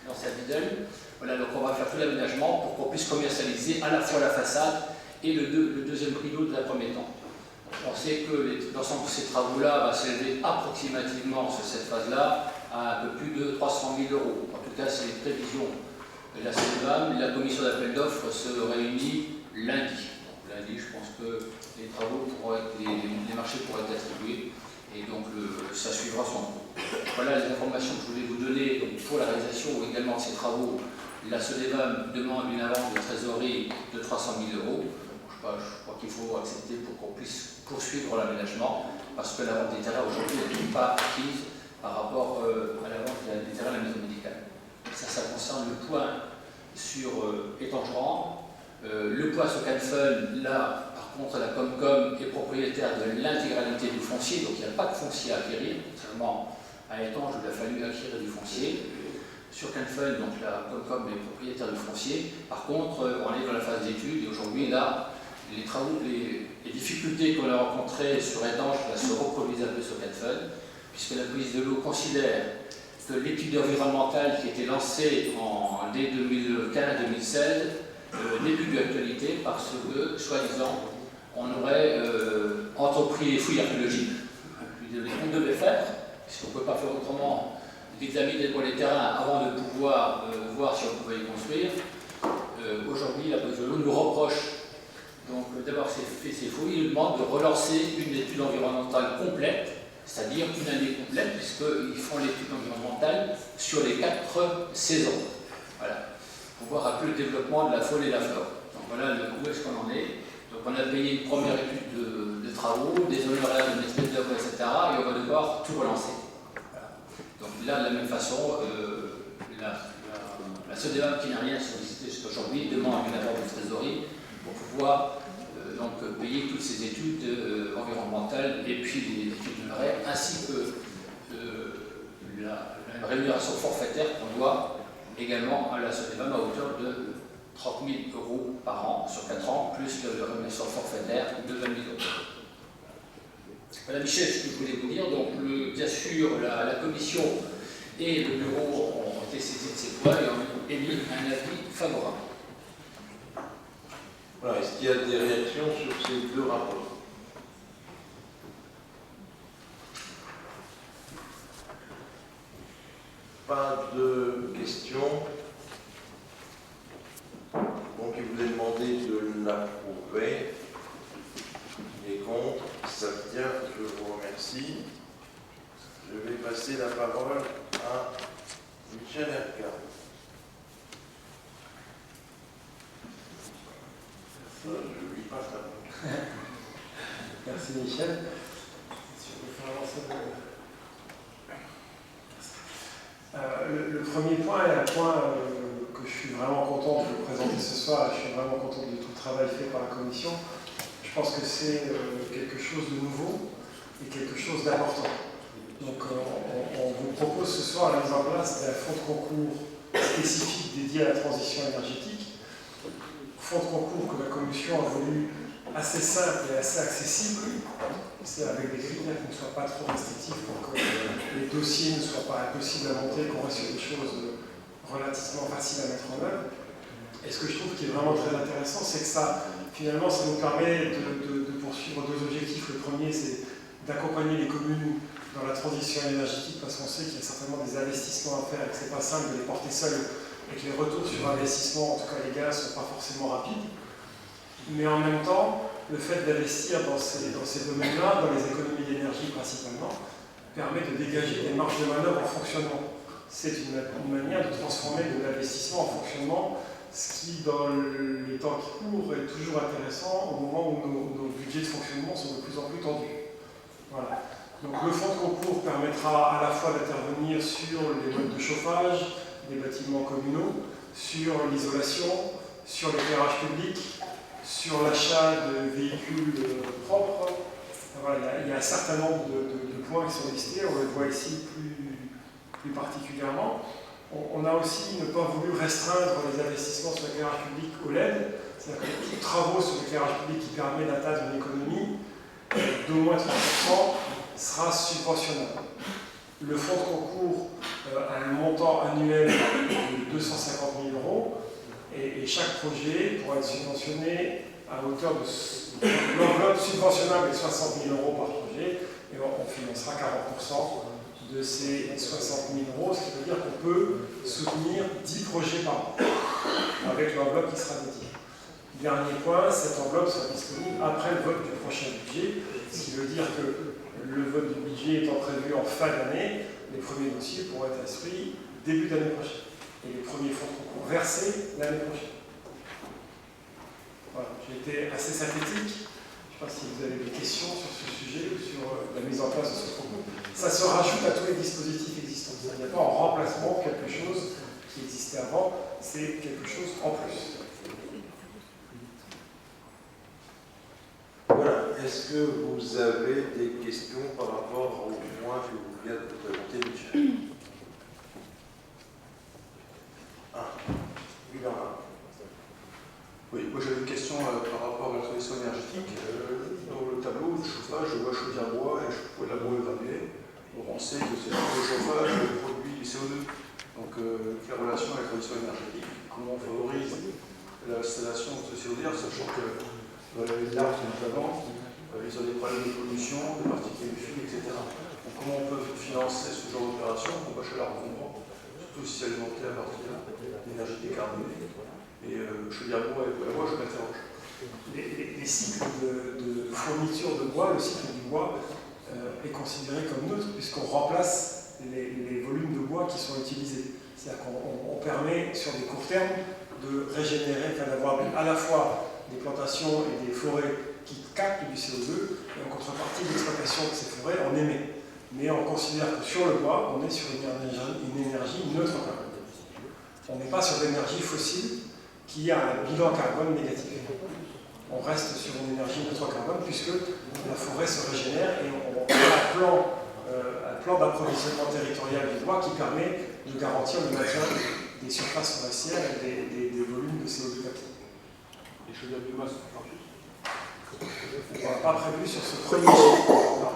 Speaker 6: l'ancien Lidl. Voilà, donc on va faire tout l'aménagement pour qu'on puisse commercialiser à la fois la façade et le deuxième rideau de la premier temps. On sait que l'ensemble de ces travaux-là va s'élever approximativement sur cette phase-là à un peu plus de 300 000 €. En tout cas, c'est les prévisions de la SODEVAM. La commission d'appel d'offres se réunit lundi. Donc, lundi, je pense que les travaux les marchés pourraient être attribués et donc ça suivra son cours. Voilà les informations que je voulais vous donner donc, pour la réalisation également de ces travaux. La SODEVAM demande une avance de trésorerie de 300 000 €. Je crois qu'il faut accepter pour qu'on puisse poursuivre l'aménagement, parce que la vente des terrains aujourd'hui n'est pas acquise par rapport à la vente des terrains de la maison médicale. Ça concerne le point sur Étanges-Grandes. Le point sur Canfun, là, par contre, la Comcom est propriétaire de l'intégralité du foncier, donc il n'y a pas de foncier à acquérir, contrairement à Étanges où il a fallu acquérir du foncier. Sur Canfun, donc la Comcom est propriétaire du foncier. Par contre, on est dans la phase d'étude et aujourd'hui, là, les travaux, les difficultés qu'on a rencontrées sur Étanges se reproduisent un peu sur Canfun, puisque la police de l'eau considère que l'étude environnementale qui était lancée dès 2015-2016 n'est plus d'actualité parce que, soi-disant, on aurait entrepris les fouilles archéologiques qu'on devait faire, puisqu'on ne peut pas faire autrement d'examiner pour les terrains avant de pouvoir voir si on pouvait y construire. Aujourd'hui, la police de l'eau nous reproche donc d'avoir fait ces fouilles, il nous demande de relancer une étude environnementale complète, c'est-à-dire une année complète, puisqu'ils font l'étude environnementale sur les 4 saisons. Voilà, pour voir un peu le développement de la faune et de la flore. Donc voilà où est-ce qu'on en est. Donc on a payé une première étude de travaux, des honoraires de maîtrise d'œuvre, etc. Et on va devoir tout relancer. Voilà. Donc là, de la même façon, la SODEVAM qui n'a rien sollicité jusqu'aujourd'hui demande une avance de trésorerie pour pouvoir donc, payer toutes ces études environnementales et puis les études d'honoraires, ainsi que la rémunération forfaitaire qu'on doit également à la SODEVAM à hauteur de 30 000 € par an sur 4 ans, plus la rémunération forfaitaire de 20 000 €. Voilà, Michel, ce que je voulais vous dire. Donc, bien sûr, la commission et le bureau ont été saisis de ces points et ont émis un avis favorable.
Speaker 1: Voilà, est-ce qu'il y a des réactions sur ces deux rapports? Pas de questions. Donc il vous est demandé de l'approuver. Il est contre, il s'abstient, je vous remercie. Je vais passer la parole à Michel Erka. Je lui passe la parole.
Speaker 7: Merci Michel. Si on peut faire avancer le premier point est un point que je suis vraiment content de vous présenter ce soir. Je suis vraiment content de tout le travail fait par la commission. Je pense que c'est quelque chose de nouveau et quelque chose d'important. Donc on vous propose ce soir la mise en place d'un fonds de concours spécifique dédié à la transition énergétique. Fonds de concours que la Commission a voulu assez simple et assez accessible, c'est avec des critères qui ne soient pas trop restrictifs pour que les dossiers ne soient pas impossibles à monter, qu'on reste sur des choses relativement faciles à mettre en œuvre. Et ce que je trouve qui est vraiment très intéressant, c'est que ça, finalement, ça nous permet de poursuivre deux objectifs. Le premier, c'est d'accompagner les communes dans la transition énergétique, parce qu'on sait qu'il y a certainement des investissements à faire et que ce n'est pas simple de les porter seuls et que les retours sur investissement, en tout cas les gaz, ne sont pas forcément rapides. Mais en même temps, le fait d'investir dans ces domaines-là, dans les économies d'énergie principalement, permet de dégager des marges de manœuvre en fonctionnement. C'est une manière de transformer de l'investissement en fonctionnement, ce qui, dans les temps qui courent, est toujours intéressant au moment où nos budgets de fonctionnement sont de plus en plus tendus. Voilà. Donc le fonds de concours permettra à la fois d'intervenir sur les modes de chauffage, des bâtiments communaux, sur l'isolation, sur l'éclairage public, sur l'achat de véhicules propres. Voilà, il y a un certain nombre de points qui sont listés, on le voit ici plus particulièrement. On a aussi ne pas voulu restreindre les investissements sur l'éclairage public au LED, c'est-à-dire que tous les travaux sur l'éclairage public qui permet d'atteindre une économie d'au moins 30% sera subventionnable. Le fonds de concours a un montant annuel de 250 000 € et chaque projet pourra être subventionné à hauteur de l'enveloppe subventionnable est 60 000 € par projet et on financera 40% de ces 60 000 €, ce qui veut dire qu'on peut soutenir 10 projets par an avec l'enveloppe qui sera dédiée. Dernier point, cette enveloppe sera disponible après le vote du prochain budget, ce qui veut dire que le vote du budget étant prévu en fin d'année, les premiers dossiers pourront être instruits début d'année prochaine et les premiers fonds de concours versés l'année prochaine. Voilà, j'ai été assez synthétique. Je ne sais pas si vous avez des questions sur ce sujet ou sur la mise en place de ce concours. Ça se rajoute à tous les dispositifs existants. Il n'y a pas en remplacement quelque chose qui existait avant, c'est quelque chose en plus.
Speaker 1: Voilà. Est-ce que vous avez des questions par rapport au point que vous venez de présenter, Michel? Oui, là.
Speaker 8: Oui, moi j'avais une question par rapport à la transition énergétique. Dans le tableau de chauffage, je vois Chaudière-Bois et je vois la bois évaluée. On sait que c'est le chauffage qui produit du CO2. Donc, quelle relation avec la transition énergétique? Comment on favorise l'installation de ce CO2, sachant que les arbres notamment, ils ont des problèmes de pollution, de particules fines, etc. Donc, comment on peut financer ce genre d'opération pour bâcher l'arbre comprend, surtout si c'est alimenté à partir d'énergie décarbonée. Et Chaudière-Bois et bois, je m'interroge.
Speaker 7: Les cycles de fourniture de bois, le cycle du bois est considéré comme neutre puisqu'on remplace les volumes de bois qui sont utilisés. C'est-à-dire qu'on permet sur des courts termes de régénérer, enfin d'avoir à la fois des plantations et des forêts qui captent du CO2 et en contrepartie de l'exploitation de ces forêts, on émet. Mais on considère que sur le bois, on est sur une énergie neutre en carbone. On n'est pas sur l'énergie fossile qui a un bilan carbone négatif. On reste sur une énergie neutre carbone puisque la forêt se régénère et on a un plan d'approvisionnement territorial du bois qui permet de garantir le maintien des surfaces forestières et des volumes de CO2 captés.
Speaker 8: Les chaudières du bois sont pas
Speaker 7: On n'a pas prévu sur ce premier chiffre.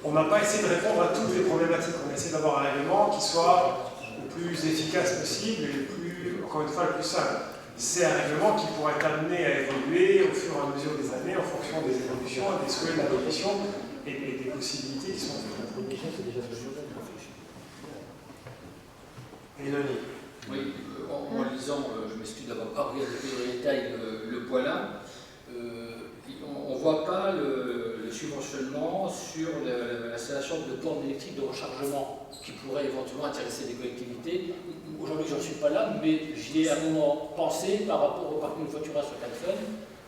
Speaker 7: On n'a pas essayé de répondre à toutes les problématiques. On a essayé d'avoir un règlement qui soit le plus efficace possible et le plus, encore une fois, le plus simple. C'est un règlement qui pourrait être amené à évoluer au fur et à mesure des années en fonction des évolutions, des souhaits de la Commission et des possibilités qui sont offertes.
Speaker 6: Oui, en lisant, je m'excuse d'avoir pas regardé plus en détail le point là, on ne voit pas le subventionnement sur l'installation de bornes électriques de rechargement qui pourrait éventuellement intéresser les collectivités. Aujourd'hui, j'en suis pas là, mais j'y ai à un moment pensé par rapport au parking de voiture sur Calfen.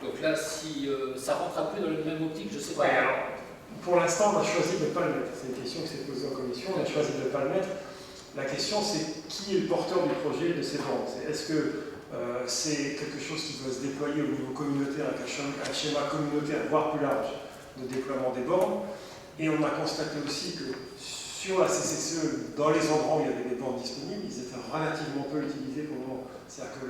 Speaker 6: Donc là, si ça rentre un peu dans la même optique, je ne sais pas.
Speaker 7: Ouais, alors, pour l'instant, on a choisi de ne pas le mettre. C'est une question qui s'est posée en commission, on a choisi de ne pas le mettre. La question, c'est qui est le porteur du projet de ces bornes? Est-ce que c'est quelque chose qui doit se déployer au niveau communautaire avec un schéma communautaire, voire plus large, de déploiement des bornes. Et on a constaté aussi que sur la CCCE, dans les endroits où il y avait des bornes disponibles, ils étaient relativement peu utilisés pour le moment. C'est-à-dire que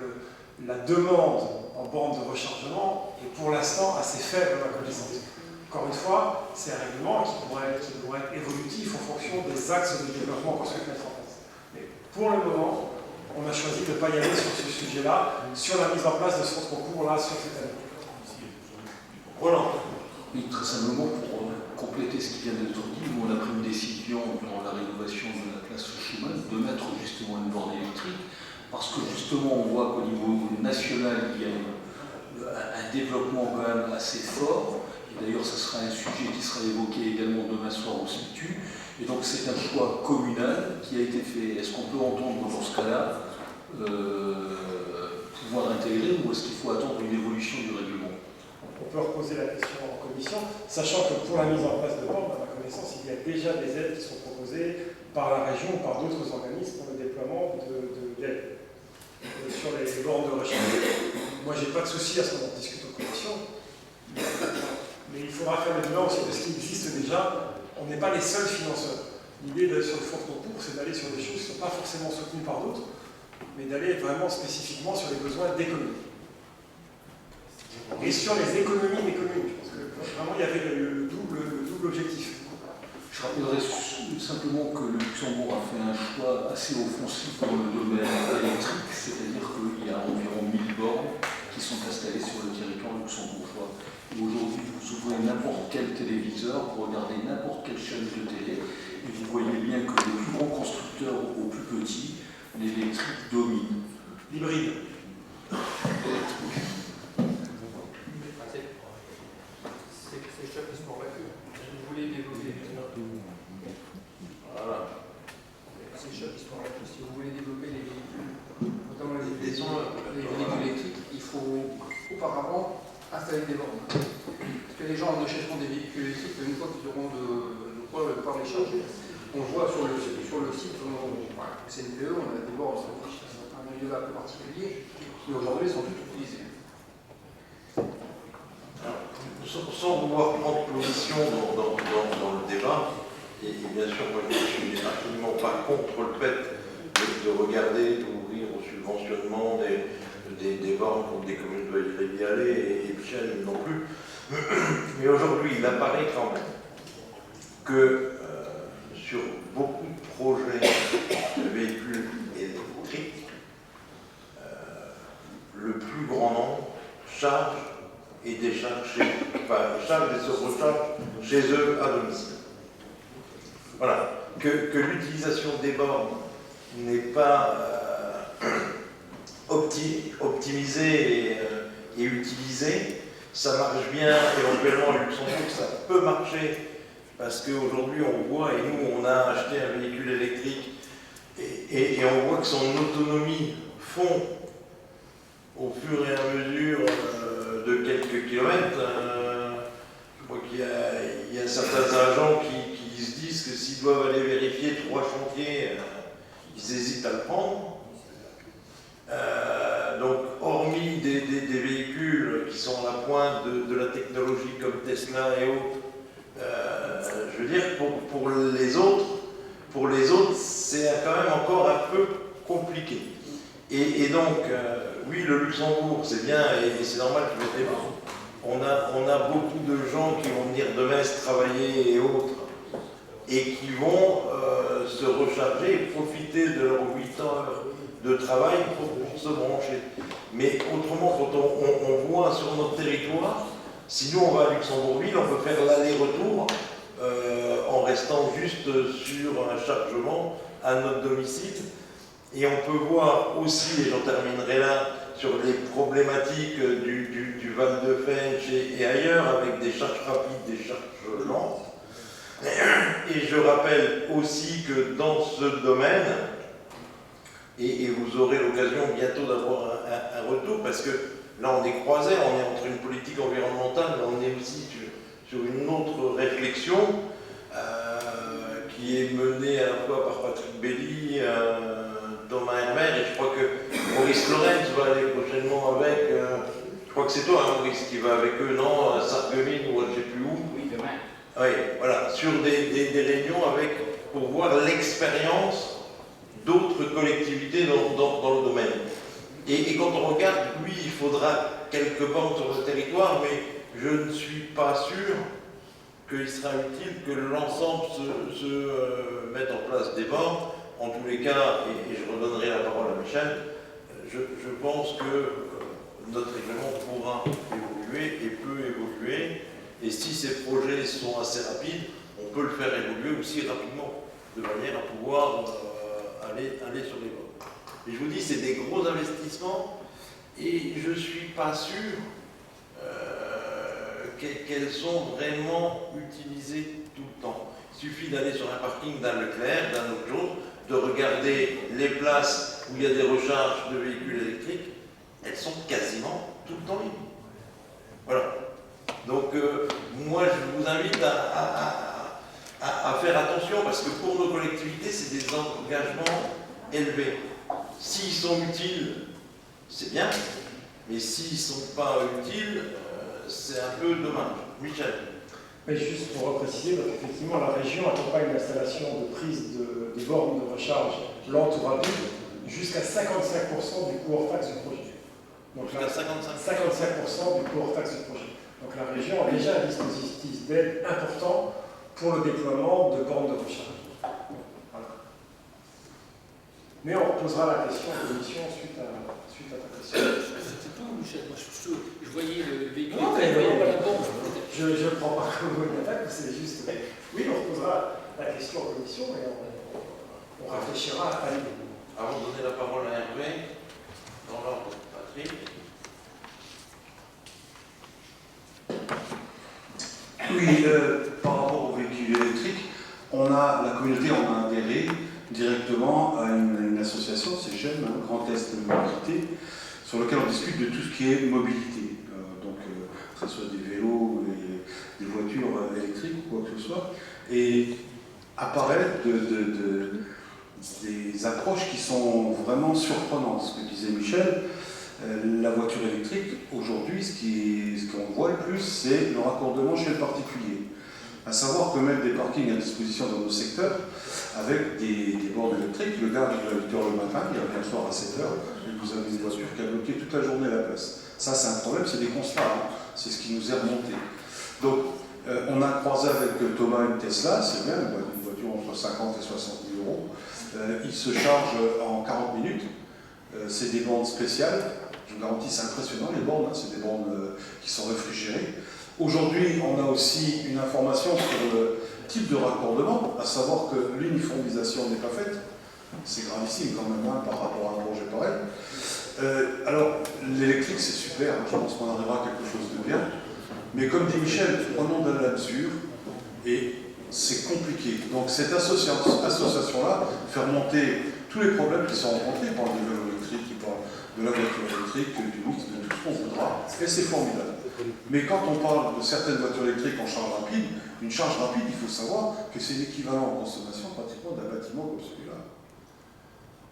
Speaker 7: la demande en bornes de rechargement est pour l'instant assez faible à ma connaissance. Encore une fois, c'est un règlement qui pourrait être évolutif en fonction des axes de développement qu'on souhaite mettre en place. Mais pour le moment, on a choisi de ne pas y aller sur ce sujet-là, sur la mise en place de ce concours-là, sur cette année.
Speaker 1: Voilà.
Speaker 6: Oui, très simplement, pour compléter ce qui vient d'être dit, nous on a pris une décision durant la rénovation de la place Schumann de mettre justement une borne électrique, parce que justement on voit qu'au niveau national, il y a un développement quand même assez fort. D'ailleurs, ce sera un sujet qui sera évoqué également demain soir au SMITU. Et donc, c'est un choix communal qui a été fait. Est-ce qu'on peut entendre dans ce cas-là pouvoir intégrer ou est-ce qu'il faut attendre une évolution du règlement?
Speaker 7: On peut reposer la question en commission, sachant que pour la mise en place de bornes, à ma connaissance, il y a déjà des aides qui sont proposées par la région ou par d'autres organismes pour le déploiement d'aides sur les bornes de recherche. Moi, j'ai pas de souci à ce qu'on en discute en commission. Mais il faudra faire le bilan aussi de ce qui existe déjà. On n'est pas les seuls financeurs. L'idée sur le fonds de concours, c'est d'aller sur des choses qui ne sont pas forcément soutenues par d'autres, mais d'aller vraiment spécifiquement sur les besoins des communes. Et sur les économies des communes. Je pense que vraiment, il y avait le double objectif.
Speaker 6: Je rappellerai simplement que le Luxembourg a fait un choix assez offensif dans le domaine électrique, c'est-à-dire qu'il y a environ 1000 bornes qui sont installées sur le territoire luxembourgeois. Aujourd'hui, vous ouvrez n'importe quel téléviseur, vous regardez n'importe quelle chaîne de télé, et vous voyez bien que les plus grands constructeurs aux plus petits, l'électrique domine.
Speaker 7: L'hybride.
Speaker 9: C'est cher qui se mord la queue. Vous voulez développer.
Speaker 1: Voilà.
Speaker 9: C'est cher qui se mord la queue. Si vous voulez développer les véhicules, notamment les véhicules électriques, il faut auparavant installer des bornes. Parce que les gens achèteront des véhicules électriques une fois qu'ils auront de quoi les charger. On voit sur le site, CNPE, on a des bornes, c'est un milieu un peu particulier, mais aujourd'hui, elles sont toutes utilisées.
Speaker 1: Sans vouloir prendre position dans le débat, et bien sûr, moi je ne suis absolument pas contre le fait de regarder, d'ouvrir au subventionnement des bornes pour des communes doivent y aller, et Michel non plus. Mais aujourd'hui, il apparaît quand même que sur beaucoup de projets de véhicules électriques, le plus grand nombre charge et décharge charge et se recharge chez eux à domicile. Voilà. Que l'utilisation des bornes n'est pas optimisée et utilisée, ça marche bien, éventuellement à Luxembourg, ça peut marcher, parce qu'aujourd'hui on voit, et nous on a acheté un véhicule électrique, et on voit que son autonomie fond au fur et à mesure de quelques kilomètres. Je crois qu'il y a certains agents qui se disent que s'ils doivent aller vérifier 3 chantiers, ils hésitent à le prendre. Donc, hormis des véhicules qui sont à la pointe de la technologie comme Tesla et autres, je veux dire, pour les autres, c'est quand même encore un peu compliqué. Et donc, oui, le Luxembourg, c'est bien, et c'est normal que on a beaucoup de gens qui vont venir de Metz travailler et autres, et qui vont se recharger et profiter de leurs 8 heures de travail pour se brancher. Mais autrement, quand on voit sur notre territoire, si nous on va à Luxembourgville, on peut faire l'aller-retour en restant juste sur un chargement à notre domicile. Et on peut voir aussi, et j'en terminerai là, sur les problématiques du Val de Fench et ailleurs, avec des charges rapides, des charges lentes. Et je rappelle aussi que dans ce domaine, et vous aurez l'occasion bientôt d'avoir un retour, parce que là on est croisés, on est entre une politique environnementale, mais on est aussi sur une autre réflexion qui est menée à la fois par Patrick Belly, Thomas Hermer, et je crois Maurice Lorenz va aller prochainement avec, je crois que c'est toi, hein, Maurice, qui va avec eux, non, à Sarreguemines ou je ne sais plus où.
Speaker 6: Oui, demain.
Speaker 1: Oui, voilà, sur des réunions pour voir l'expérience d'autres collectivités dans le domaine. Et quand on regarde, oui, il faudra quelques banques sur le territoire, mais je ne suis pas sûr qu'il sera utile que l'ensemble se mette en place des banques. En tous les cas, et je redonnerai la parole à Michel, je pense que notre règlement pourra évoluer et peut évoluer. Et si ces projets sont assez rapides, on peut le faire évoluer aussi rapidement, de manière à pouvoir aller sur les banques. Et je vous dis, c'est des gros investissements et je ne suis pas sûr qu'elles sont vraiment utilisées tout le temps. Il suffit d'aller sur un parking d'un Leclerc, d'un autre chose, de regarder les places où il y a des recharges de véhicules électriques, elles sont quasiment tout le temps libres. Voilà. Donc, moi, je vous invite à faire attention, parce que pour nos collectivités, c'est des engagements élevés. S'ils sont utiles, c'est bien, mais s'ils ne sont pas utiles, c'est un peu dommage. Michel.
Speaker 7: Mais juste pour préciser, effectivement, la région accompagne l'installation de prises de bornes de recharge lentes ou rapides jusqu'à 55% du coût hors taxe du projet. Donc là, 55% du coût hors taxe du projet. Donc la région a déjà un dispositif d'aide important pour le déploiement de bornes de recharge. Voilà. Mais on reposera la question en commission suite à ta question.
Speaker 6: C'est tout, Michel. Moi, je voyais le véhicule.
Speaker 7: Non,
Speaker 6: très bien, la bombe.
Speaker 7: Je ne prends pas comme une attaque, c'est juste. Oui, on reposera la question en commission et on réfléchira à l'idée.
Speaker 1: Avant de donner la parole à Hervé, dans l'ordre, Patrick.
Speaker 8: Oui, par rapport aux véhicules électriques, la communauté en a adhéré directement à une association, c'est GEM, Grand Est Mobilité, sur lequel on discute de tout ce qui est mobilité. Que ce soit des vélos, des voitures électriques ou quoi que ce soit. Et apparaît des approches qui sont vraiment surprenantes. Ce que disait Michel, la voiture électrique, aujourd'hui, ce qu'on voit le plus, c'est le raccordement chez le particulier. À savoir que mettre des parkings à disposition dans nos secteurs, avec des bornes électriques, le gars arrive à 8h le matin, il revient le soir à 7h, et vous avez une voiture qui a bloqué toute la journée la place. Ça, c'est un problème, c'est des constats, hein. C'est ce qui nous est remonté. Donc, on a croisé avec Thomas une Tesla, c'est bien, une voiture entre 50 et 60 000 euros. Il se charge en 40 minutes. C'est des bornes spéciales. Je vous garantis, c'est impressionnant les bornes, hein. C'est des bornes qui sont réfrigérées. Aujourd'hui, on a aussi une information sur le type de raccordement, à savoir que l'uniformisation n'est pas faite. C'est gravissime quand même hein, par rapport à un projet pareil. Alors, l'électrique, c'est super, hein, je pense qu'on arrivera à quelque chose de bien. Mais comme dit Michel, prenons de la mesure, et c'est compliqué. Donc cette association-là fait remonter tous les problèmes qui sont rencontrés par le vélo électrique, par de la voiture électrique, du mix, de tout ce qu'on voudra, et c'est formidable. Mais quand on parle de certaines voitures électriques en charge rapide, une charge rapide, il faut savoir que c'est l'équivalent en consommation pratiquement d'un bâtiment comme celui-là.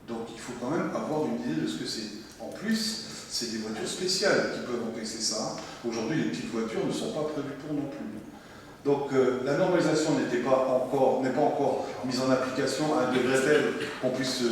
Speaker 8: Donc il faut quand même avoir une idée de ce que c'est. En plus, c'est des voitures spéciales qui peuvent encaisser ça. Aujourd'hui, les petites voitures ne sont pas prévues pour non plus. Donc la normalisation n'est pas encore mise en application à un degré tel qu'on puisse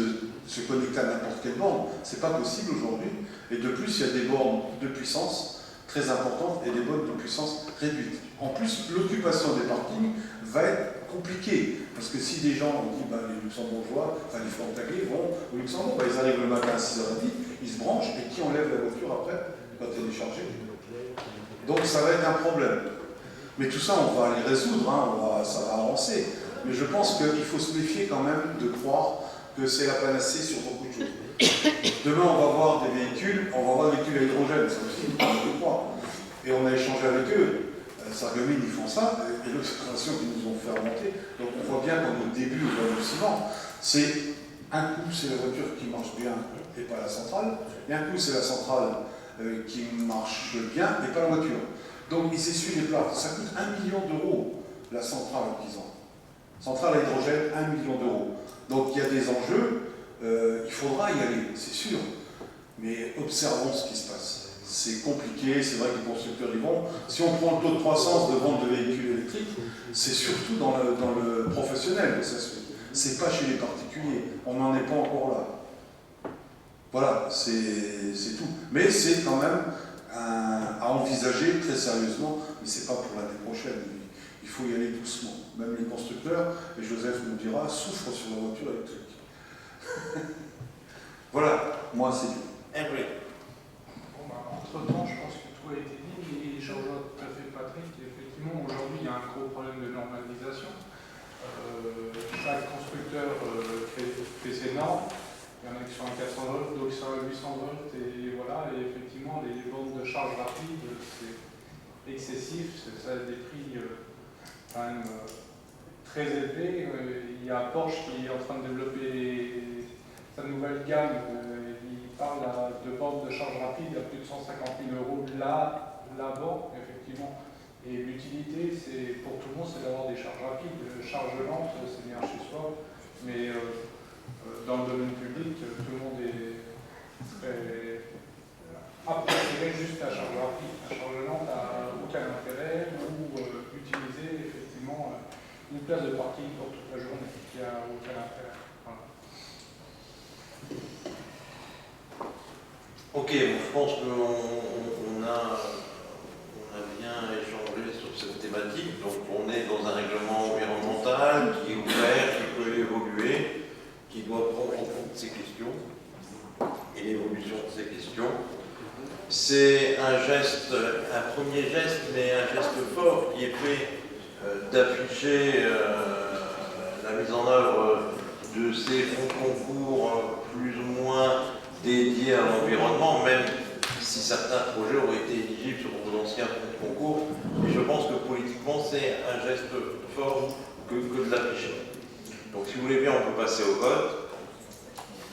Speaker 8: se connecter à n'importe quelle borne. C'est pas possible aujourd'hui. Et de plus, il y a des bornes de puissance très importantes et des bornes de puissance réduite. En plus, l'occupation des parkings va être compliquée. Parce que si des gens ont dit, les Luxembourgeois, les frontaliers vont au Luxembourg, ils arrivent le matin à 6h30, ils se branchent, et qui enlève la voiture après, quand elle est chargée? Donc ça va être un problème. Mais tout ça, on va les résoudre, hein, ça va avancer. Mais je pense qu'il faut se méfier quand même de croire que c'est la panacée sur beaucoup de choses. Demain, on va voir des véhicules, à hydrogène, ça aussi, je crois. Et on a échangé avec eux. Sarreguemines, ils font ça, et l'observation qu'ils nous ont fait remonter. Donc on voit bien qu'au début, au balbutiement, c'est un coup, c'est la voiture qui marche bien et pas la centrale, et un coup, c'est la centrale qui marche bien et pas la voiture. Donc ils s'essuient les plats. Ça coûte 1 million d'euros, la centrale qu'ils ont. Centrale à hydrogène, 1 million d'euros. Donc il y a des enjeux, il faudra y aller, c'est sûr. mais observons ce qui se passe. C'est compliqué, c'est vrai que les constructeurs y vont. Si on prend le taux de croissance de vente de véhicules électriques, c'est surtout dans le professionnel que ça se fait. C'est pas chez les particuliers. On n'en est pas encore là. Voilà, c'est tout. Mais c'est quand même à envisager très sérieusement, mais c'est pas pour l'année prochaine. Il faut y aller doucement. Même les constructeurs, et Joseph nous dira, souffrent sur la voiture électrique. Voilà, moi c'est tout.
Speaker 10: Entre-temps, je pense que tout a été dit, et je rejoins tout à fait Patrick. Effectivement, aujourd'hui, il y a un gros problème de normalisation. Chaque constructeur fait ses normes. Il y en a qui sont à 400 volts, d'autres qui sont à 800 volts, et voilà. Et effectivement, les bandes de charge rapide, c'est excessif. Ça a des prix quand même très élevés. Il y a Porsche qui est en train de développer sa nouvelle gamme. Il parle de bornes de charge rapide à plus de 150 000 € là-bas, effectivement. Et l'utilité, c'est pour tout le monde, c'est d'avoir des charges rapides. Charge lente, c'est bien chez soi, mais dans le domaine public, tout le monde est apprécié juste la charge rapide. La charge lente n'a aucun intérêt, ou utiliser effectivement une place de parking pour toute la journée, qui n'a aucun intérêt. Voilà.
Speaker 1: Ok, je pense qu'on a bien échangé sur cette thématique. Donc on est dans un règlement environnemental qui est ouvert, qui peut évoluer, qui doit prendre en compte ces questions et l'évolution de ces questions. C'est un geste, un premier geste, mais un geste fort qui est fait d'afficher la mise en œuvre de ces fonds de concours plus ou moins dédiés à l'environnement, même si certains projets auraient été éligibles sur vos anciens fonds de concours. Et je pense que politiquement, c'est un geste fort que de l'afficher. Donc si vous voulez bien, on peut passer au vote.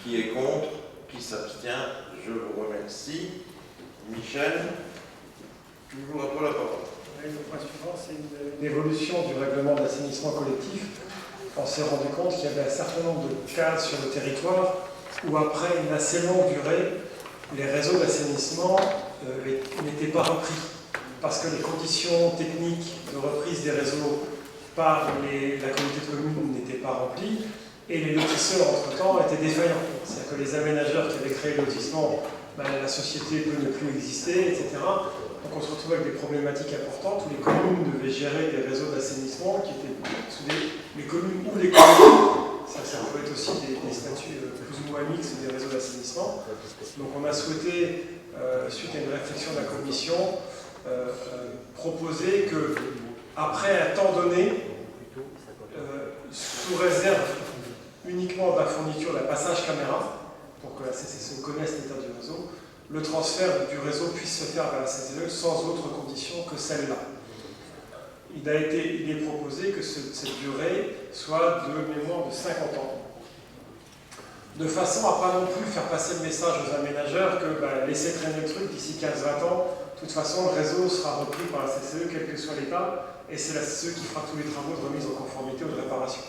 Speaker 1: Qui est contre? Qui s'abstient? Je vous remercie. Michel, toujours à toi la parole.
Speaker 7: Le point suivant, c'est une évolution du règlement d'assainissement collectif. On s'est rendu compte qu'il y avait un certain nombre de cas sur le territoire où, après une assez longue durée, les réseaux d'assainissement n'étaient pas repris parce que les conditions techniques de reprise des réseaux par la communauté de communes n'étaient pas remplies et les lotisseurs, entre-temps, étaient défaillants. C'est-à-dire que les aménageurs qui avaient créé le lotissement, la société peut ne plus exister, etc. Donc on se retrouve avec des problématiques importantes où les communes devaient gérer des réseaux d'assainissement qui étaient sous les communes ou les communes. Ça peut être aussi des statuts plus ou moins mixtes des réseaux d'assainissement. Donc on a souhaité, suite à une réflexion de la commission, proposer que, après un temps donné, sous réserve uniquement de la fourniture d'un passage caméra, pour que la CCCE connaisse l'état du réseau, le transfert du réseau puisse se faire vers la CCCE sans autre condition que celle-là. Il est proposé que cette durée soit de mémoire de 50 ans, de façon à pas non plus faire passer le message aux aménageurs que laissez traîner le truc d'ici 15-20 ans, de toute façon le réseau sera repris par la CCCE quel que soit l'état, et c'est la CCCE qui fera tous les travaux de remise en conformité ou de réparation.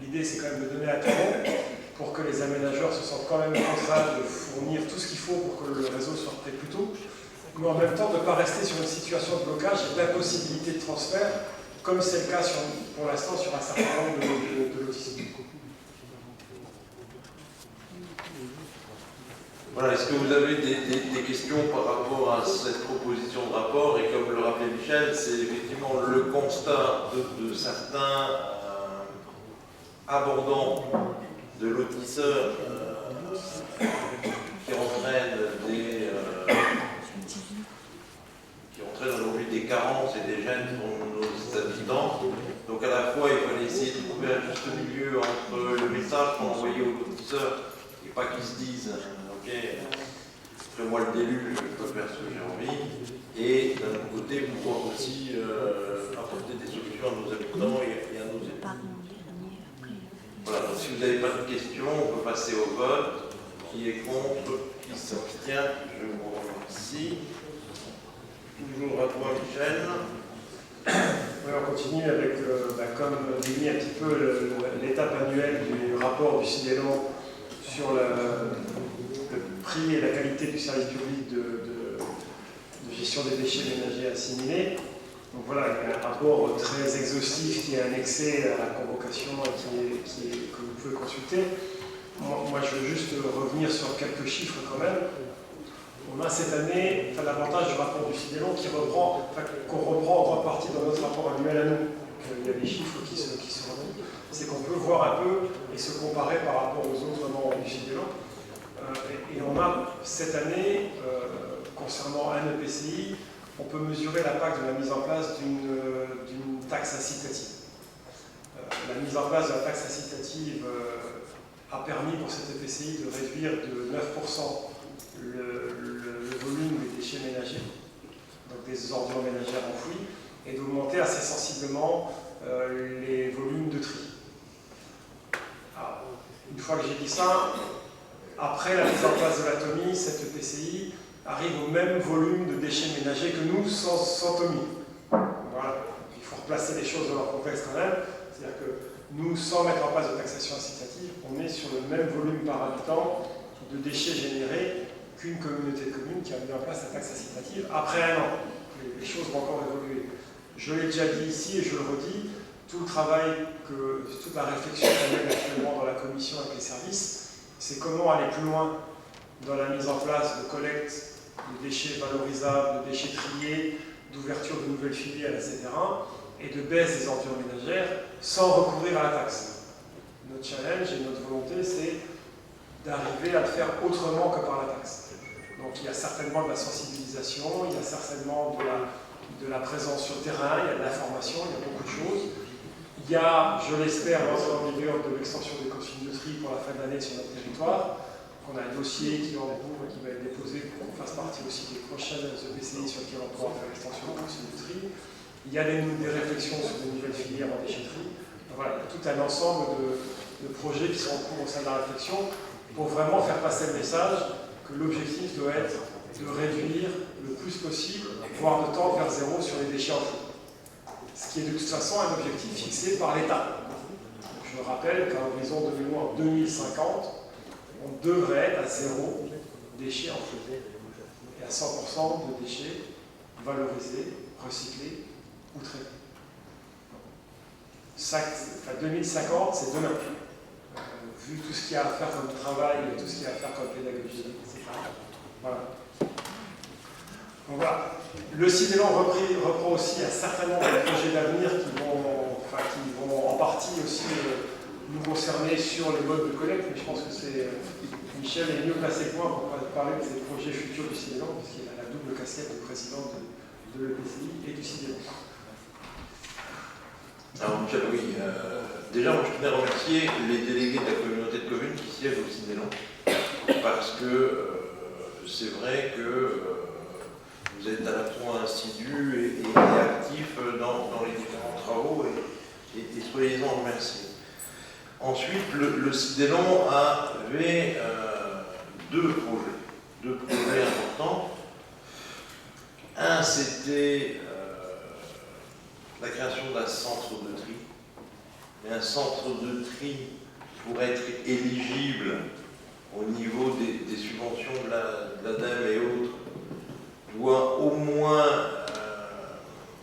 Speaker 7: L'idée, c'est quand même de donner un temps pour que les aménageurs se sentent quand même contraints de fournir tout ce qu'il faut pour que le réseau soit prêt plus tôt, mais en même temps de ne pas rester sur une situation de blocage et d'impossibilité de transfert, comme c'est le cas pour l'instant sur un certain nombre de lotissements.
Speaker 1: Voilà, est-ce que vous avez des questions par rapport à cette proposition de rapport? Et comme le rappelait Michel, c'est effectivement le constat de certains abordants de lotisseurs qui entraînent aujourd'hui des carences et des gênes pour nos habitants. Donc à la fois, il fallait essayer de trouver un juste milieu entre le message qu'on envoyait aux lotisseurs et pas qu'ils se disent ok, après moi le déluge, je peux faire ce que j'ai envie, et d'un autre côté pouvoir aussi apporter des solutions à nos habitants et à nos élus. Voilà, donc si vous n'avez pas de questions, on peut passer au vote. Qui est contre? Qui s'abstient? Je vous remercie. Toujours à toi, Michel.
Speaker 7: Oui, on continue avec, comme défini un petit peu l'étape annuelle du rapport du CIDELO sur prix et la qualité du service public de gestion des déchets ménagers assimilés. Donc voilà, il y a un rapport très exhaustif qui est annexé à la convocation et que vous pouvez consulter. Moi, je veux juste revenir sur quelques chiffres quand même. On a cette année l'avantage du rapport du CIDELON qu'on reprend en grande partie dans notre rapport annuel à nous. Donc, il y a des chiffres qui se retrouvent. C'est qu'on peut voir un peu et se comparer par rapport aux autres membres du CIDELON. Et on a cette année, concernant un EPCI, on peut mesurer l'impact de la mise en place d'une taxe incitative. La mise en place de la taxe incitative a permis pour cet EPCI de réduire de 9% le volume des déchets ménagers, donc des ordures ménagères enfouies, et d'augmenter assez sensiblement les volumes de tri. Alors, une fois que j'ai dit ça, après la mise en place de l'ATOMI, cet EPCI arrive au même volume de déchets ménagers que nous sans TOMI. Voilà. Il faut replacer les choses dans leur contexte quand même. C'est-à-dire que nous, sans mettre en place de taxation incitative, on est sur le même volume par habitant de déchets générés qu'une communauté de communes qui a mis en place la taxe incitative après un an. Les choses vont encore évoluer. Je l'ai déjà dit ici et je le redis, tout le travail, toute la réflexion qu'on mène actuellement dans la commission avec les services, c'est comment aller plus loin dans la mise en place de collecte de déchets valorisables, de déchets triés, d'ouverture de nouvelles filières, etc. et de baisse des ordures ménagères sans recourir à la taxe. Notre challenge et notre volonté, c'est d'arriver à le faire autrement que par la taxe. Donc il y a certainement de la sensibilisation, il y a certainement de la présence sur le terrain, il y a de l'information, il y a beaucoup de choses. Il y a, je l'espère, l'entrée en vigueur de l'extension des consignes de tri pour la fin de l'année sur notre territoire. On a un dossier qui est en cours et qui va être déposé pour qu'on fasse partie aussi des prochaines EPCI sur lesquelles on pourra faire l'extension des consignes de tri. Il y a des réflexions sur de nouvelles filières en déchetterie. Voilà, il y a tout un ensemble de projets qui sont en cours au sein de la réflexion pour vraiment faire passer le message que l'objectif doit être de réduire le plus possible, voire de tendre vers zéro sur les déchets enfouis. Ce qui est de toute façon un objectif fixé par l'État. Je rappelle qu'à l'horizon de mémoire 2050, on devrait être à zéro déchets enfouis et à 100% de déchets valorisés, recyclés ou traités. 2050, c'est demain. Vu tout ce qu'il y a à faire comme travail, tout ce qu'il y a à faire comme pédagogie, etc. Voilà. Donc voilà. Le CIDELON reprend aussi un certain nombre de projets d'avenir qui vont en partie aussi nous concerner sur les modes de collecte, mais je pense que Michel est mieux placé que moi pour parler de ces projets futurs du CIDELON, parce qu'il a la double casquette de président de l'EPCI et du CIDELON.
Speaker 1: Alors Michel, oui, déjà moi je tenais à remercier les délégués de la communauté de communes qui siègent au CIDELON, parce que c'est vrai que vous êtes à la fois assidu et actif dans les différents travaux et soyez-en remerciés. Ensuite, le CIDELON avait deux projets importants. Un, c'était la création d'un centre de tri. Et un centre de tri, pour être éligible au niveau des subventions de l'ADEME et autres, doit au moins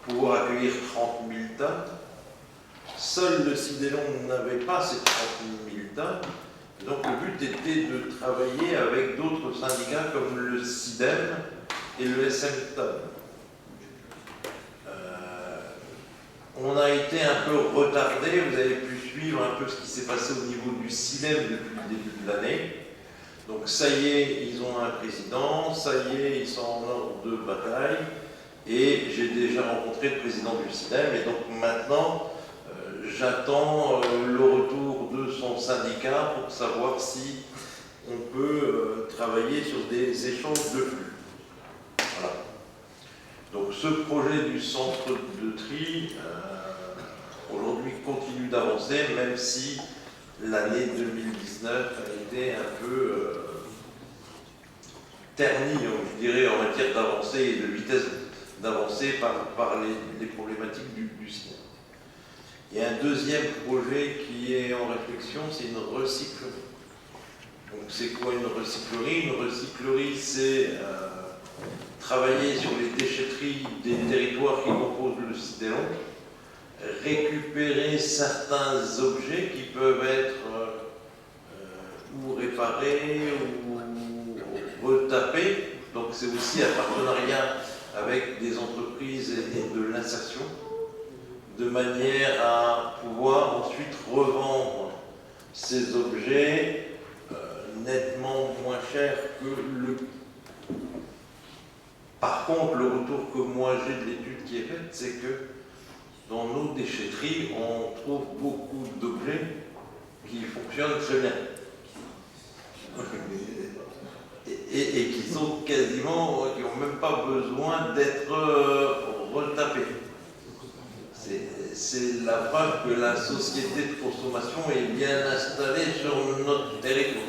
Speaker 1: pouvoir accueillir 30 000 tonnes. Seul le CIDELON n'avait pas ces 30 000 tonnes. Donc le but était de travailler avec d'autres syndicats comme le CIDEM et le SMTON. On a été un peu retardé, vous avez pu suivre un peu ce qui s'est passé au niveau du CIDEM depuis le début de l'année. Donc ça y est, ils ont un président, ça y est, ils sont en ordre de bataille, et j'ai déjà rencontré le président du CIDEM, et donc maintenant, j'attends le retour de son syndicat pour savoir si on peut travailler sur des échanges de flux. Voilà. Donc ce projet du centre de tri, aujourd'hui, continue d'avancer, même si l'année 2019 a été un peu ternie, je dirais, en matière d'avancée et de vitesse d'avancée par les problématiques du CIDEM. Il y a un deuxième projet qui est en réflexion, c'est une recyclerie. Donc c'est quoi une recyclerie? Une recyclerie, c'est travailler sur les déchetteries des territoires qui composent le Cidélon, récupérer certains objets qui peuvent être ou réparés ou retapés. Donc c'est aussi un partenariat avec des entreprises et de l'insertion, de manière à pouvoir ensuite revendre ces objets nettement moins cher que le. Par contre, le retour que moi j'ai de l'étude qui est faite, c'est que dans nos déchetteries, on trouve beaucoup d'objets qui fonctionnent très bien. Et qui sont quasiment, qui n'ont même pas besoin d'être retapés. C'est la preuve que la société de consommation est bien installée sur notre territoire.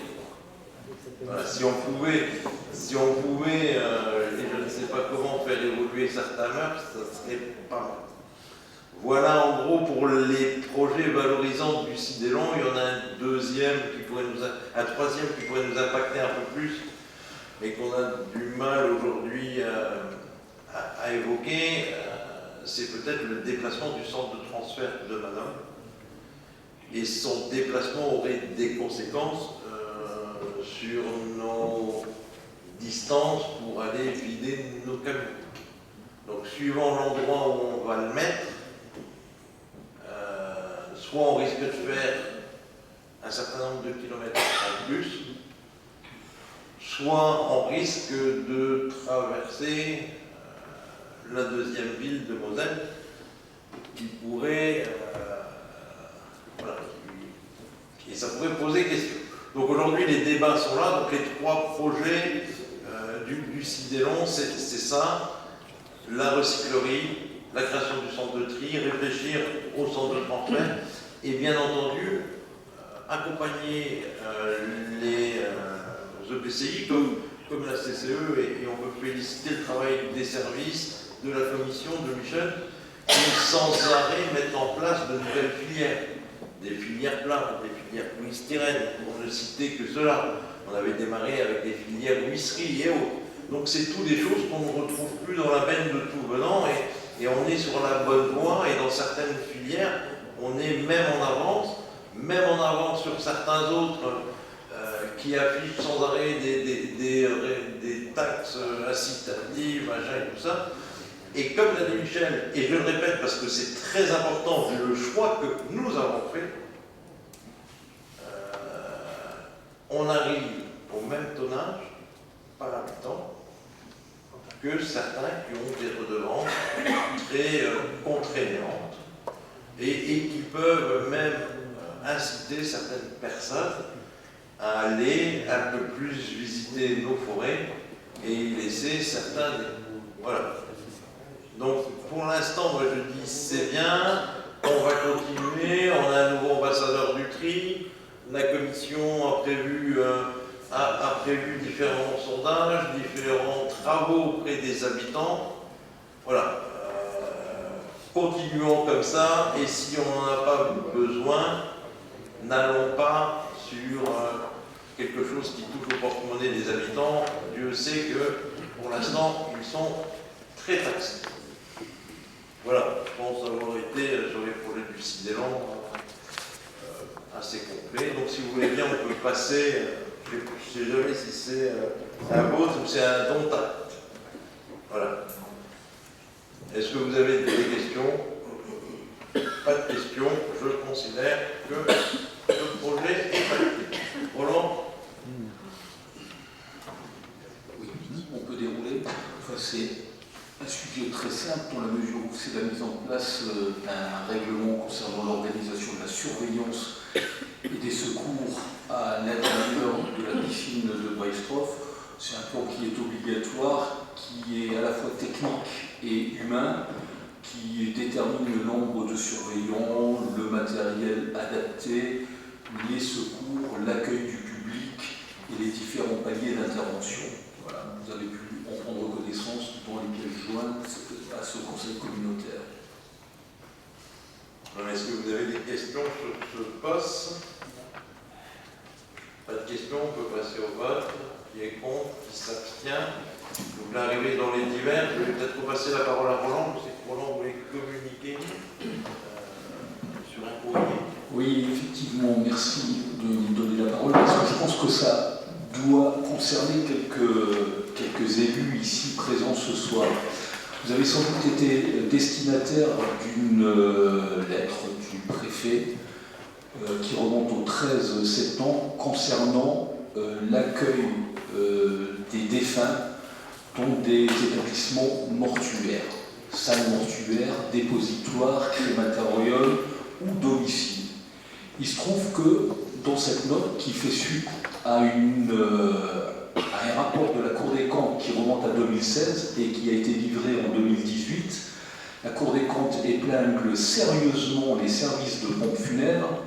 Speaker 1: Voilà, si on pouvait, et je ne sais pas comment faire évoluer certains mœurs, ça serait pas mal. Voilà en gros pour les projets valorisants du Cidélon. Il y en a un troisième qui pourrait nous impacter un peu plus, mais qu'on a du mal aujourd'hui à évoquer. C'est peut-être le déplacement du centre de transfert de Manosque. Et son déplacement aurait des conséquences sur nos distances pour aller vider nos camions. Donc suivant l'endroit où on va le mettre, soit on risque de faire un certain nombre de kilomètres en plus, soit on risque de traverser la deuxième ville de Moselle, qui pourrait, et ça pourrait poser question. Donc aujourd'hui, les débats sont là. Donc les trois projets du Cidélon, c'est ça, la recyclerie, la création du centre de tri, réfléchir au centre de transfert, et bien entendu, accompagner les EPCI comme la CCE, et on peut féliciter le travail des services, de la commission de Michel, qui sans arrêt mettent en place de nouvelles filières, des filières plates, des filières polystyrène, pour ne citer que cela. On avait démarré avec des filières huisseries et autres. Donc c'est tout des choses qu'on ne retrouve plus dans la benne de tout venant, et on est sur la bonne voie, et dans certaines filières, on est même en avance sur certains autres qui affichent sans arrêt des taxes incitatives, machin et tout ça. Et comme l'a dit Michel, et je le répète parce que c'est très important, vu le choix que nous avons fait, on arrive au même tonnage par habitant que certains qui ont des redevances très contraignantes et qui peuvent même inciter certaines personnes à aller un peu plus visiter nos forêts et y laisser certains des... Voilà. Donc pour l'instant, moi je dis c'est bien, on va continuer, on a un nouveau ambassadeur du tri, la commission a prévu différents sondages, différents travaux auprès des habitants. Voilà. Continuons comme ça, et si on n'en a pas besoin, n'allons pas sur quelque chose qui touche au porte-monnaie des habitants. Dieu sait que pour l'instant, ils sont très taxés. Voilà, je pense avoir été sur les projets du Cidélon assez complet. Donc si vous voulez bien, on peut passer, je ne sais jamais si c'est un vote ou c'est un don d'acte. Voilà. Est-ce que vous avez des questions? Pas de questions, je considère que le projet est validé. Roland?
Speaker 6: Oui, on peut dérouler. Enfin, c'est un sujet très simple dans la mesure où c'est la mise en place d'un règlement concernant l'organisation de la surveillance et des secours à l'intérieur de la piscine de Breistroff. C'est un plan qui est obligatoire, qui est à la fois technique et humain, qui détermine le nombre de surveillants, le matériel adapté, les secours, l'accueil du public et les différents paliers d'intervention. Voilà, vous avez pu en prendre connaissance dans les pièces jointes à ce conseil communautaire.
Speaker 1: Est-ce que vous avez des questions sur ce poste? Pas de question, on peut passer au vote. Qui est contre, qui s'abstient. Vous l'arrivez dans les divers. Je vais peut-être repasser la parole à Roland. Je sais que Roland voulait communiquer sur un courrier.
Speaker 11: Oui, effectivement, merci de me donner la parole, parce que je pense que ça doit concerner quelques élus ici présents ce soir. Vous avez sans doute été destinataire d'une lettre du préfet qui remonte au 13 septembre concernant l'accueil des défunts dans des établissements mortuaires, salles mortuaires, dépositoires, crématorium ou domicile. Il se trouve que dans cette note qui fait suite à un rapport de la Cour des comptes qui remonte à 2016 et qui a été livré en 2018, la Cour des comptes épingle sérieusement les services de pompes funèbres,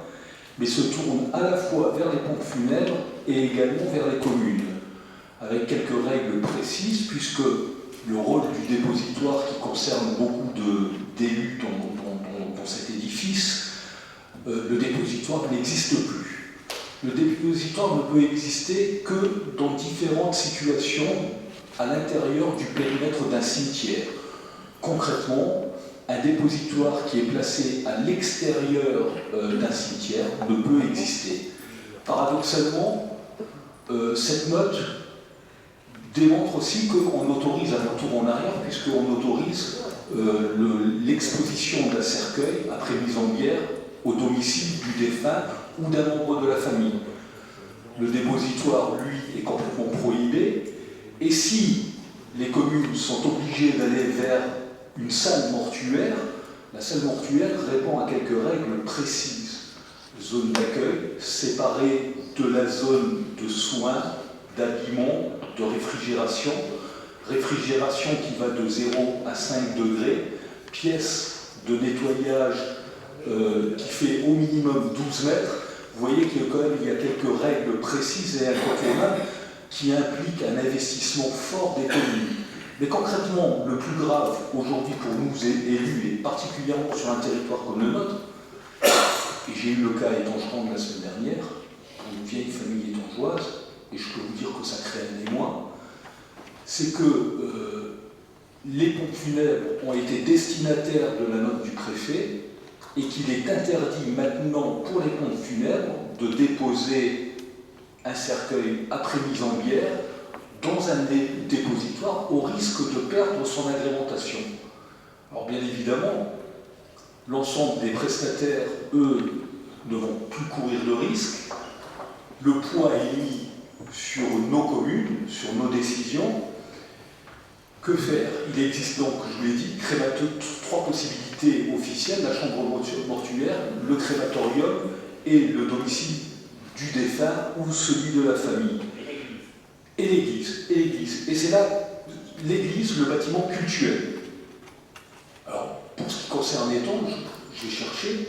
Speaker 11: mais se tourne à la fois vers les pompes funèbres et également vers les communes, avec quelques règles précises, puisque le rôle du dépositoire qui concerne beaucoup d'élus dans cet édifice, le dépositoire n'existe plus. Le dépositoire ne peut exister que dans différentes situations à l'intérieur du périmètre d'un cimetière. Concrètement, un dépositoire qui est placé à l'extérieur d'un cimetière ne peut exister. Paradoxalement, cette note démontre aussi qu'on autorise un retour en arrière, puisqu'on autorise l'exposition d'un cercueil après mise en bière au domicile du défunt ou d'un membre de la famille. Le dépositoire, lui, est complètement prohibé, et si les communes sont obligées d'aller vers une salle mortuaire, la salle mortuaire répond à quelques règles précises. Zone d'accueil, séparée de la zone de soins, d'habillement, de réfrigération, réfrigération qui va de 0 à 5 degrés, pièce de nettoyage qui fait au minimum 12 mètres. Vous voyez qu'il y a quelques règles précises et incontournables qui impliquent un investissement fort des communes. Mais concrètement, le plus grave aujourd'hui pour nous élus, et particulièrement sur un territoire comme le nôtre, et j'ai eu le cas étangerand de la semaine dernière, pour une vieille famille étangeoise, et je peux vous dire que ça crée un émoi, c'est que les pompes funèbres ont été destinataires de la note du préfet et qu'il est interdit maintenant pour les pompes funèbres de déposer un cercueil après mise en bière dans un dépositoire au risque de perdre son agrémentation. Alors bien évidemment, l'ensemble des prestataires, eux, ne vont plus courir de risque. Le poids est mis sur nos communes, sur nos décisions. Que faire? Il existe donc, je vous l'ai dit, trois possibilités officielles, la chambre mortuaire, le crématorium et le domicile du défunt ou celui de la famille. Et l'église. Et c'est là, l'église, le bâtiment cultuel. Alors, pour ce qui concerne Étanges, j'ai cherché,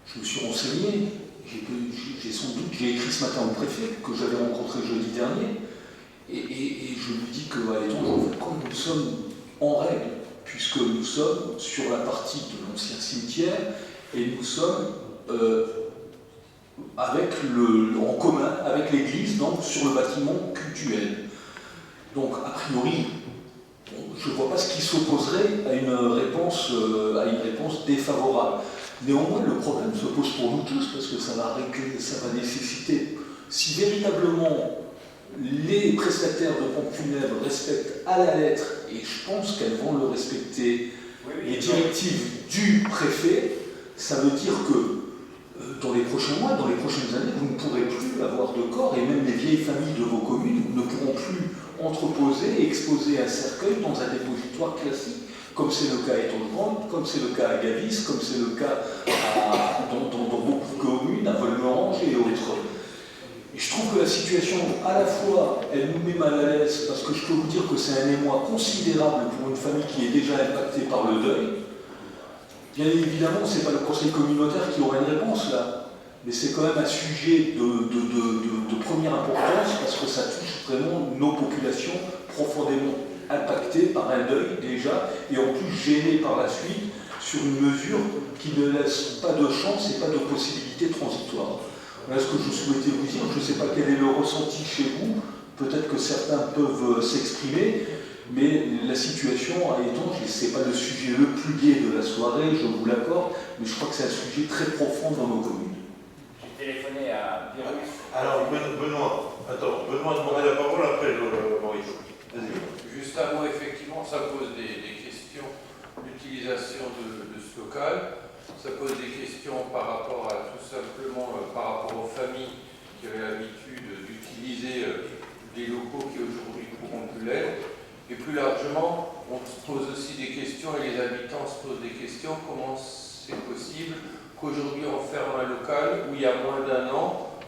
Speaker 11: je me suis renseigné, j'ai écrit ce matin au préfet que j'avais rencontré jeudi dernier, et je lui dis qu'à Étanges, en fait, comme nous sommes en règle, puisque nous sommes sur la partie de l'ancien cimetière, et nous sommes en commun avec l'église, donc sur le bâtiment cultuel. Donc, a priori, je ne vois pas ce qui s'opposerait à une réponse défavorable. Néanmoins, le problème se pose pour nous tous, parce que ça va nécessiter, si véritablement les prestataires de pompes funèbres respectent à la lettre, et je pense qu'elles vont le respecter, les directives du préfet, ça veut dire que dans les prochains mois, dans les prochaines années, vous ne pourrez plus avoir de corps, et même les vieilles familles de vos communes ne pourront plus entreposer et exposer un cercueil dans un dépositoire classique, comme c'est le cas à Étangerand, comme c'est le cas à Gavis, comme c'est le cas dans beaucoup de communes, à Volmerange et autres. Et je trouve que la situation, à la fois, elle nous met mal à l'aise, parce que je peux vous dire que c'est un émoi considérable pour une famille qui est déjà impactée par le deuil. Bien évidemment, ce n'est pas le conseil communautaire qui aura une réponse là, mais c'est quand même un sujet de première importance, parce que ça touche vraiment nos populations profondément impactées par un deuil déjà, et en plus gênées par la suite sur une mesure qui ne laisse pas de chance et pas de possibilité transitoire. Voilà ce que je souhaitais vous dire. Je ne sais pas quel est le ressenti chez vous. Peut-être que certains peuvent s'exprimer, mais la situation à Étanges, ce n'est pas le sujet le plus gai de la soirée, je vous l'accorde, mais je crois que c'est un sujet très profond dans nos communes.
Speaker 12: J'ai téléphoné à Virus.
Speaker 1: Alors, Benoît demandait la parole après Maurice. Vas-y.
Speaker 4: Juste un mot, effectivement, ça pose des questions d'utilisation de ce local. Ça pose des questions par rapport à tout simplement par rapport aux familles qui avaient l'habitude d'utiliser des locaux qui aujourd'hui ne pourront plus l'être. Et plus largement, on se pose aussi des questions et les habitants se posent des questions. Comment c'est possible qu'aujourd'hui on ferme un local où il y a moins d'un an,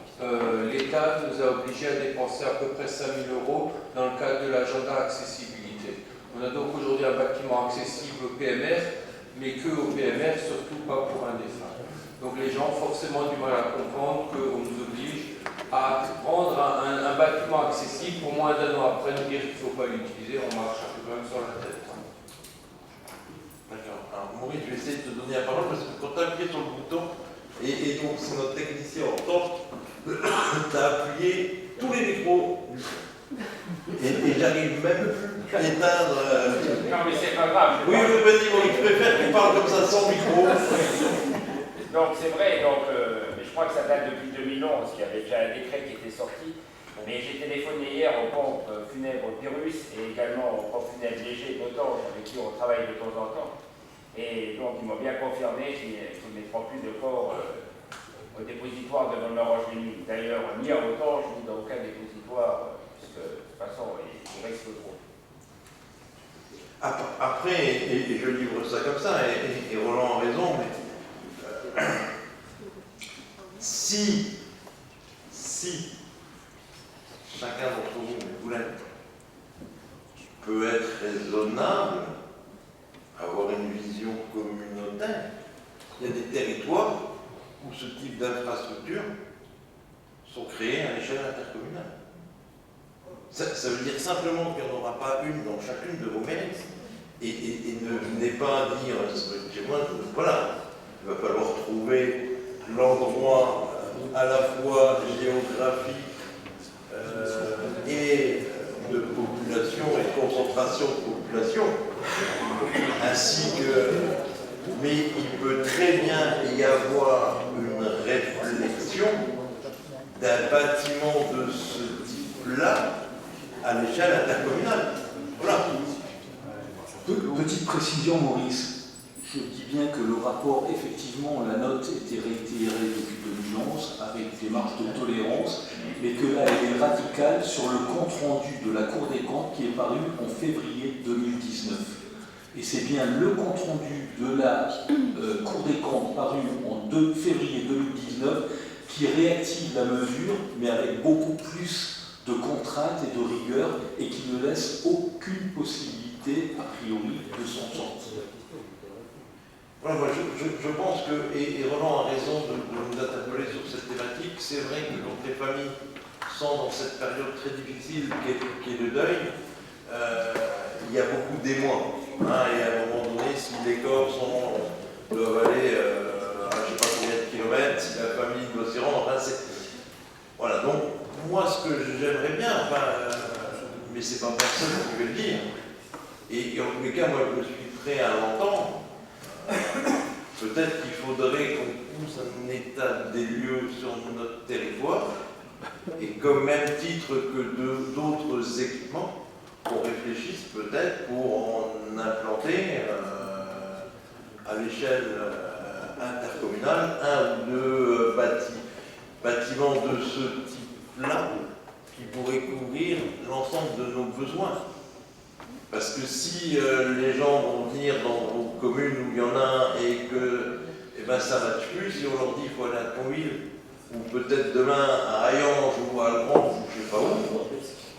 Speaker 4: l'État nous a obligés à dépenser à peu près 5 000 € dans le cadre de l'agenda accessibilité. On a donc aujourd'hui un bâtiment accessible au PMR, mais que au PMR, surtout pas pour un défunt. Donc les gens ont forcément du mal à comprendre qu'on nous oblige à prendre un bâtiment accessible pour moins d'un an après nous dire qu'il ne faut pas l'utiliser, on marche un peu quand même sur la tête.
Speaker 1: D'accord. Alors Maurice, je vais essayer de te donner la parole parce que quand tu as appuyé sur le bouton, et donc c'est notre technicien en temps, tu as appuyé tous les micros. Et j'arrive même plus à éteindre.
Speaker 12: Non, mais c'est pas grave.
Speaker 1: Oui, vas-y, Maurice, je préfère qu'on parle comme ça sans micro.
Speaker 12: Donc c'est vrai, mais je crois que ça date depuis 2011, il y avait déjà un décret qui était sorti. Mais j'ai téléphoné hier aux pompes funèbres Virus et également aux pompes funèbres légers d'Autange avec qui on travaille de temps en temps. Et donc ils m'ont bien confirmé qu'ils ne mettront plus de corps au dépositoire de Montmorency. D'ailleurs, ni à Autange, ni dans aucun dépositoire, puisque de toute façon, il risque trop.
Speaker 1: Après, et je livre ça comme ça, et Roland a raison, mais si chacun d'entre vous, vous l'êtes, peut être raisonnable, avoir une vision communautaire, il y a des territoires où ce type d'infrastructures sont créés à l'échelle intercommunale. Ça veut dire simplement qu'il n'y en aura pas une dans chacune de vos mairies. Et n'est pas à dire, chez moi, voilà, il va falloir trouver l'endroit à la fois géographique et de population et de concentration de population, ainsi que, mais il peut très bien y avoir une réflexion d'un bâtiment de ce type-là à l'échelle intercommunale. Voilà.
Speaker 11: Petite précision, Maurice. Je dis bien que le rapport, effectivement, la note était réitérée depuis 2011 avec des marges de tolérance, mais qu'elle est radicale sur le compte-rendu de la Cour des comptes qui est paru en février 2019. Et c'est bien le compte-rendu de la Cour des comptes paru en février 2019 qui réactive la mesure, mais avec beaucoup plus de contraintes et de rigueur, et qui ne laisse aucune possibilité, a priori, de s'en sortir.
Speaker 1: Voilà, moi je pense que, et Roland a raison de nous interpeller sur cette thématique, c'est vrai que quand les familles sont dans cette période très difficile qui est le deuil, il y a beaucoup d'émois. Et à un moment donné, si les corps doivent aller à je ne sais pas combien de kilomètres, si la famille doit s'y rendre, voilà, donc moi ce que j'aimerais bien, mais c'est pas personne qui veut le dire, et en tous les cas, moi je suis prêt à l'entendre. Peut-être qu'il faudrait qu'on pousse un état des lieux sur notre territoire, et comme même titre que d'autres équipements, qu'on réfléchisse peut-être pour en implanter à l'échelle intercommunale un ou deux bâtiments de ce type-là qui pourraient couvrir l'ensemble de nos besoins. Parce que si les gens vont venir dans vos communes où il y en a un et que ça ne matche plus, si on leur dit qu'il faut aller à Thionville, ou peut-être demain à Hayange ou à Algrange, ou je ne sais pas où,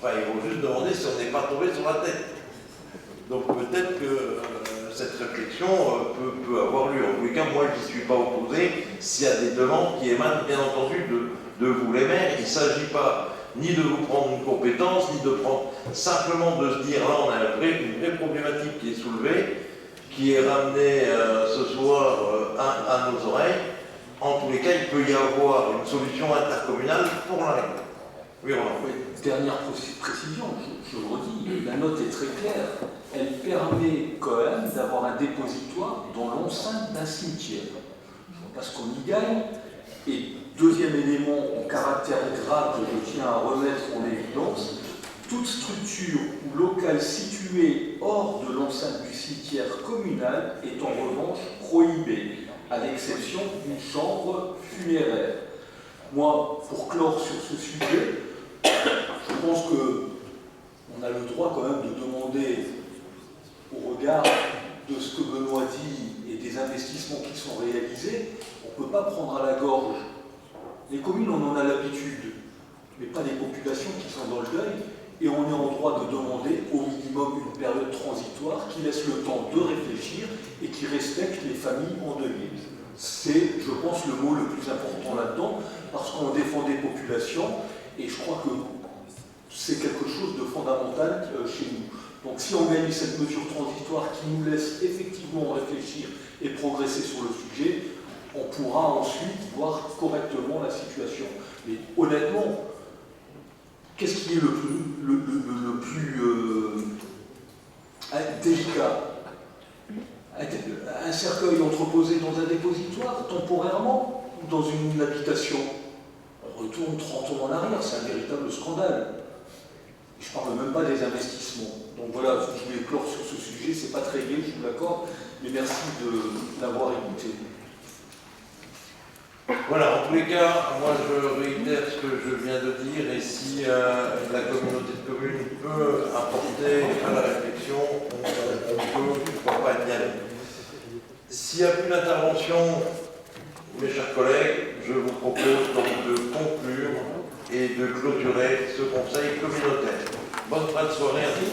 Speaker 1: ils vont juste demander si on n'est pas tombé sur la tête. Donc peut-être que cette réflexion peut avoir lieu. En tous les cas, moi je n'y suis pas opposé s'il y a des demandes qui émanent bien entendu de vous les maires. Il ne s'agit pas ni de vous prendre une compétence, ni de prendre simplement de se dire là on a une vraie problématique qui est soulevée, qui est ramenée ce soir à nos oreilles, en tous les cas, il peut y avoir une solution intercommunale pour la règle. Oui, Roland.
Speaker 11: Oui, dernière précision, je le redis, la note est très claire. Elle permet quand même d'avoir un dépositoire dans l'enceinte d'un cimetière. Parce qu'on y gagne. Et deuxième élément en caractère grave que je tiens à remettre en évidence, toute structure ou local situé hors de l'enceinte du cimetière communal est en revanche prohibée, à l'exception d'une chambre funéraire. Moi, pour clore sur ce sujet, je pense qu'on a le droit quand même de demander, au regard de ce que Benoît dit et des investissements qui sont réalisés, on ne peut pas prendre à la gorge. Les communes, on en a l'habitude, mais pas les populations qui sont dans le deuil, et on est en droit de demander au minimum une période transitoire qui laisse le temps de réfléchir et qui respecte les familles endeuillées. C'est, je pense, le mot le plus important là-dedans, parce qu'on défend des populations, et je crois que c'est quelque chose de fondamental chez nous. Donc si on gagne cette mesure transitoire qui nous laisse effectivement réfléchir et progresser sur le sujet, on pourra ensuite voir correctement la situation. Mais honnêtement, qu'est-ce qui est le plus délicat? Un cercueil entreposé dans un dépositoire, temporairement, ou dans une habitation? On retourne 30 ans en arrière, c'est un véritable scandale. Je ne parle même pas des investissements. Donc voilà, je vais clore sur ce sujet, c'est pas très gai, je vous l'accorde, mais merci de l'avoir écouté.
Speaker 1: Voilà, en tous les cas, moi je réitère ce que je viens de dire, et si la communauté de communes peut apporter à la réflexion, on peut, pourquoi pas, y aller. S'il n'y a plus d'intervention, mes chers collègues, je vous propose donc de conclure et de clôturer ce conseil communautaire. Bonne fin de soirée à tous.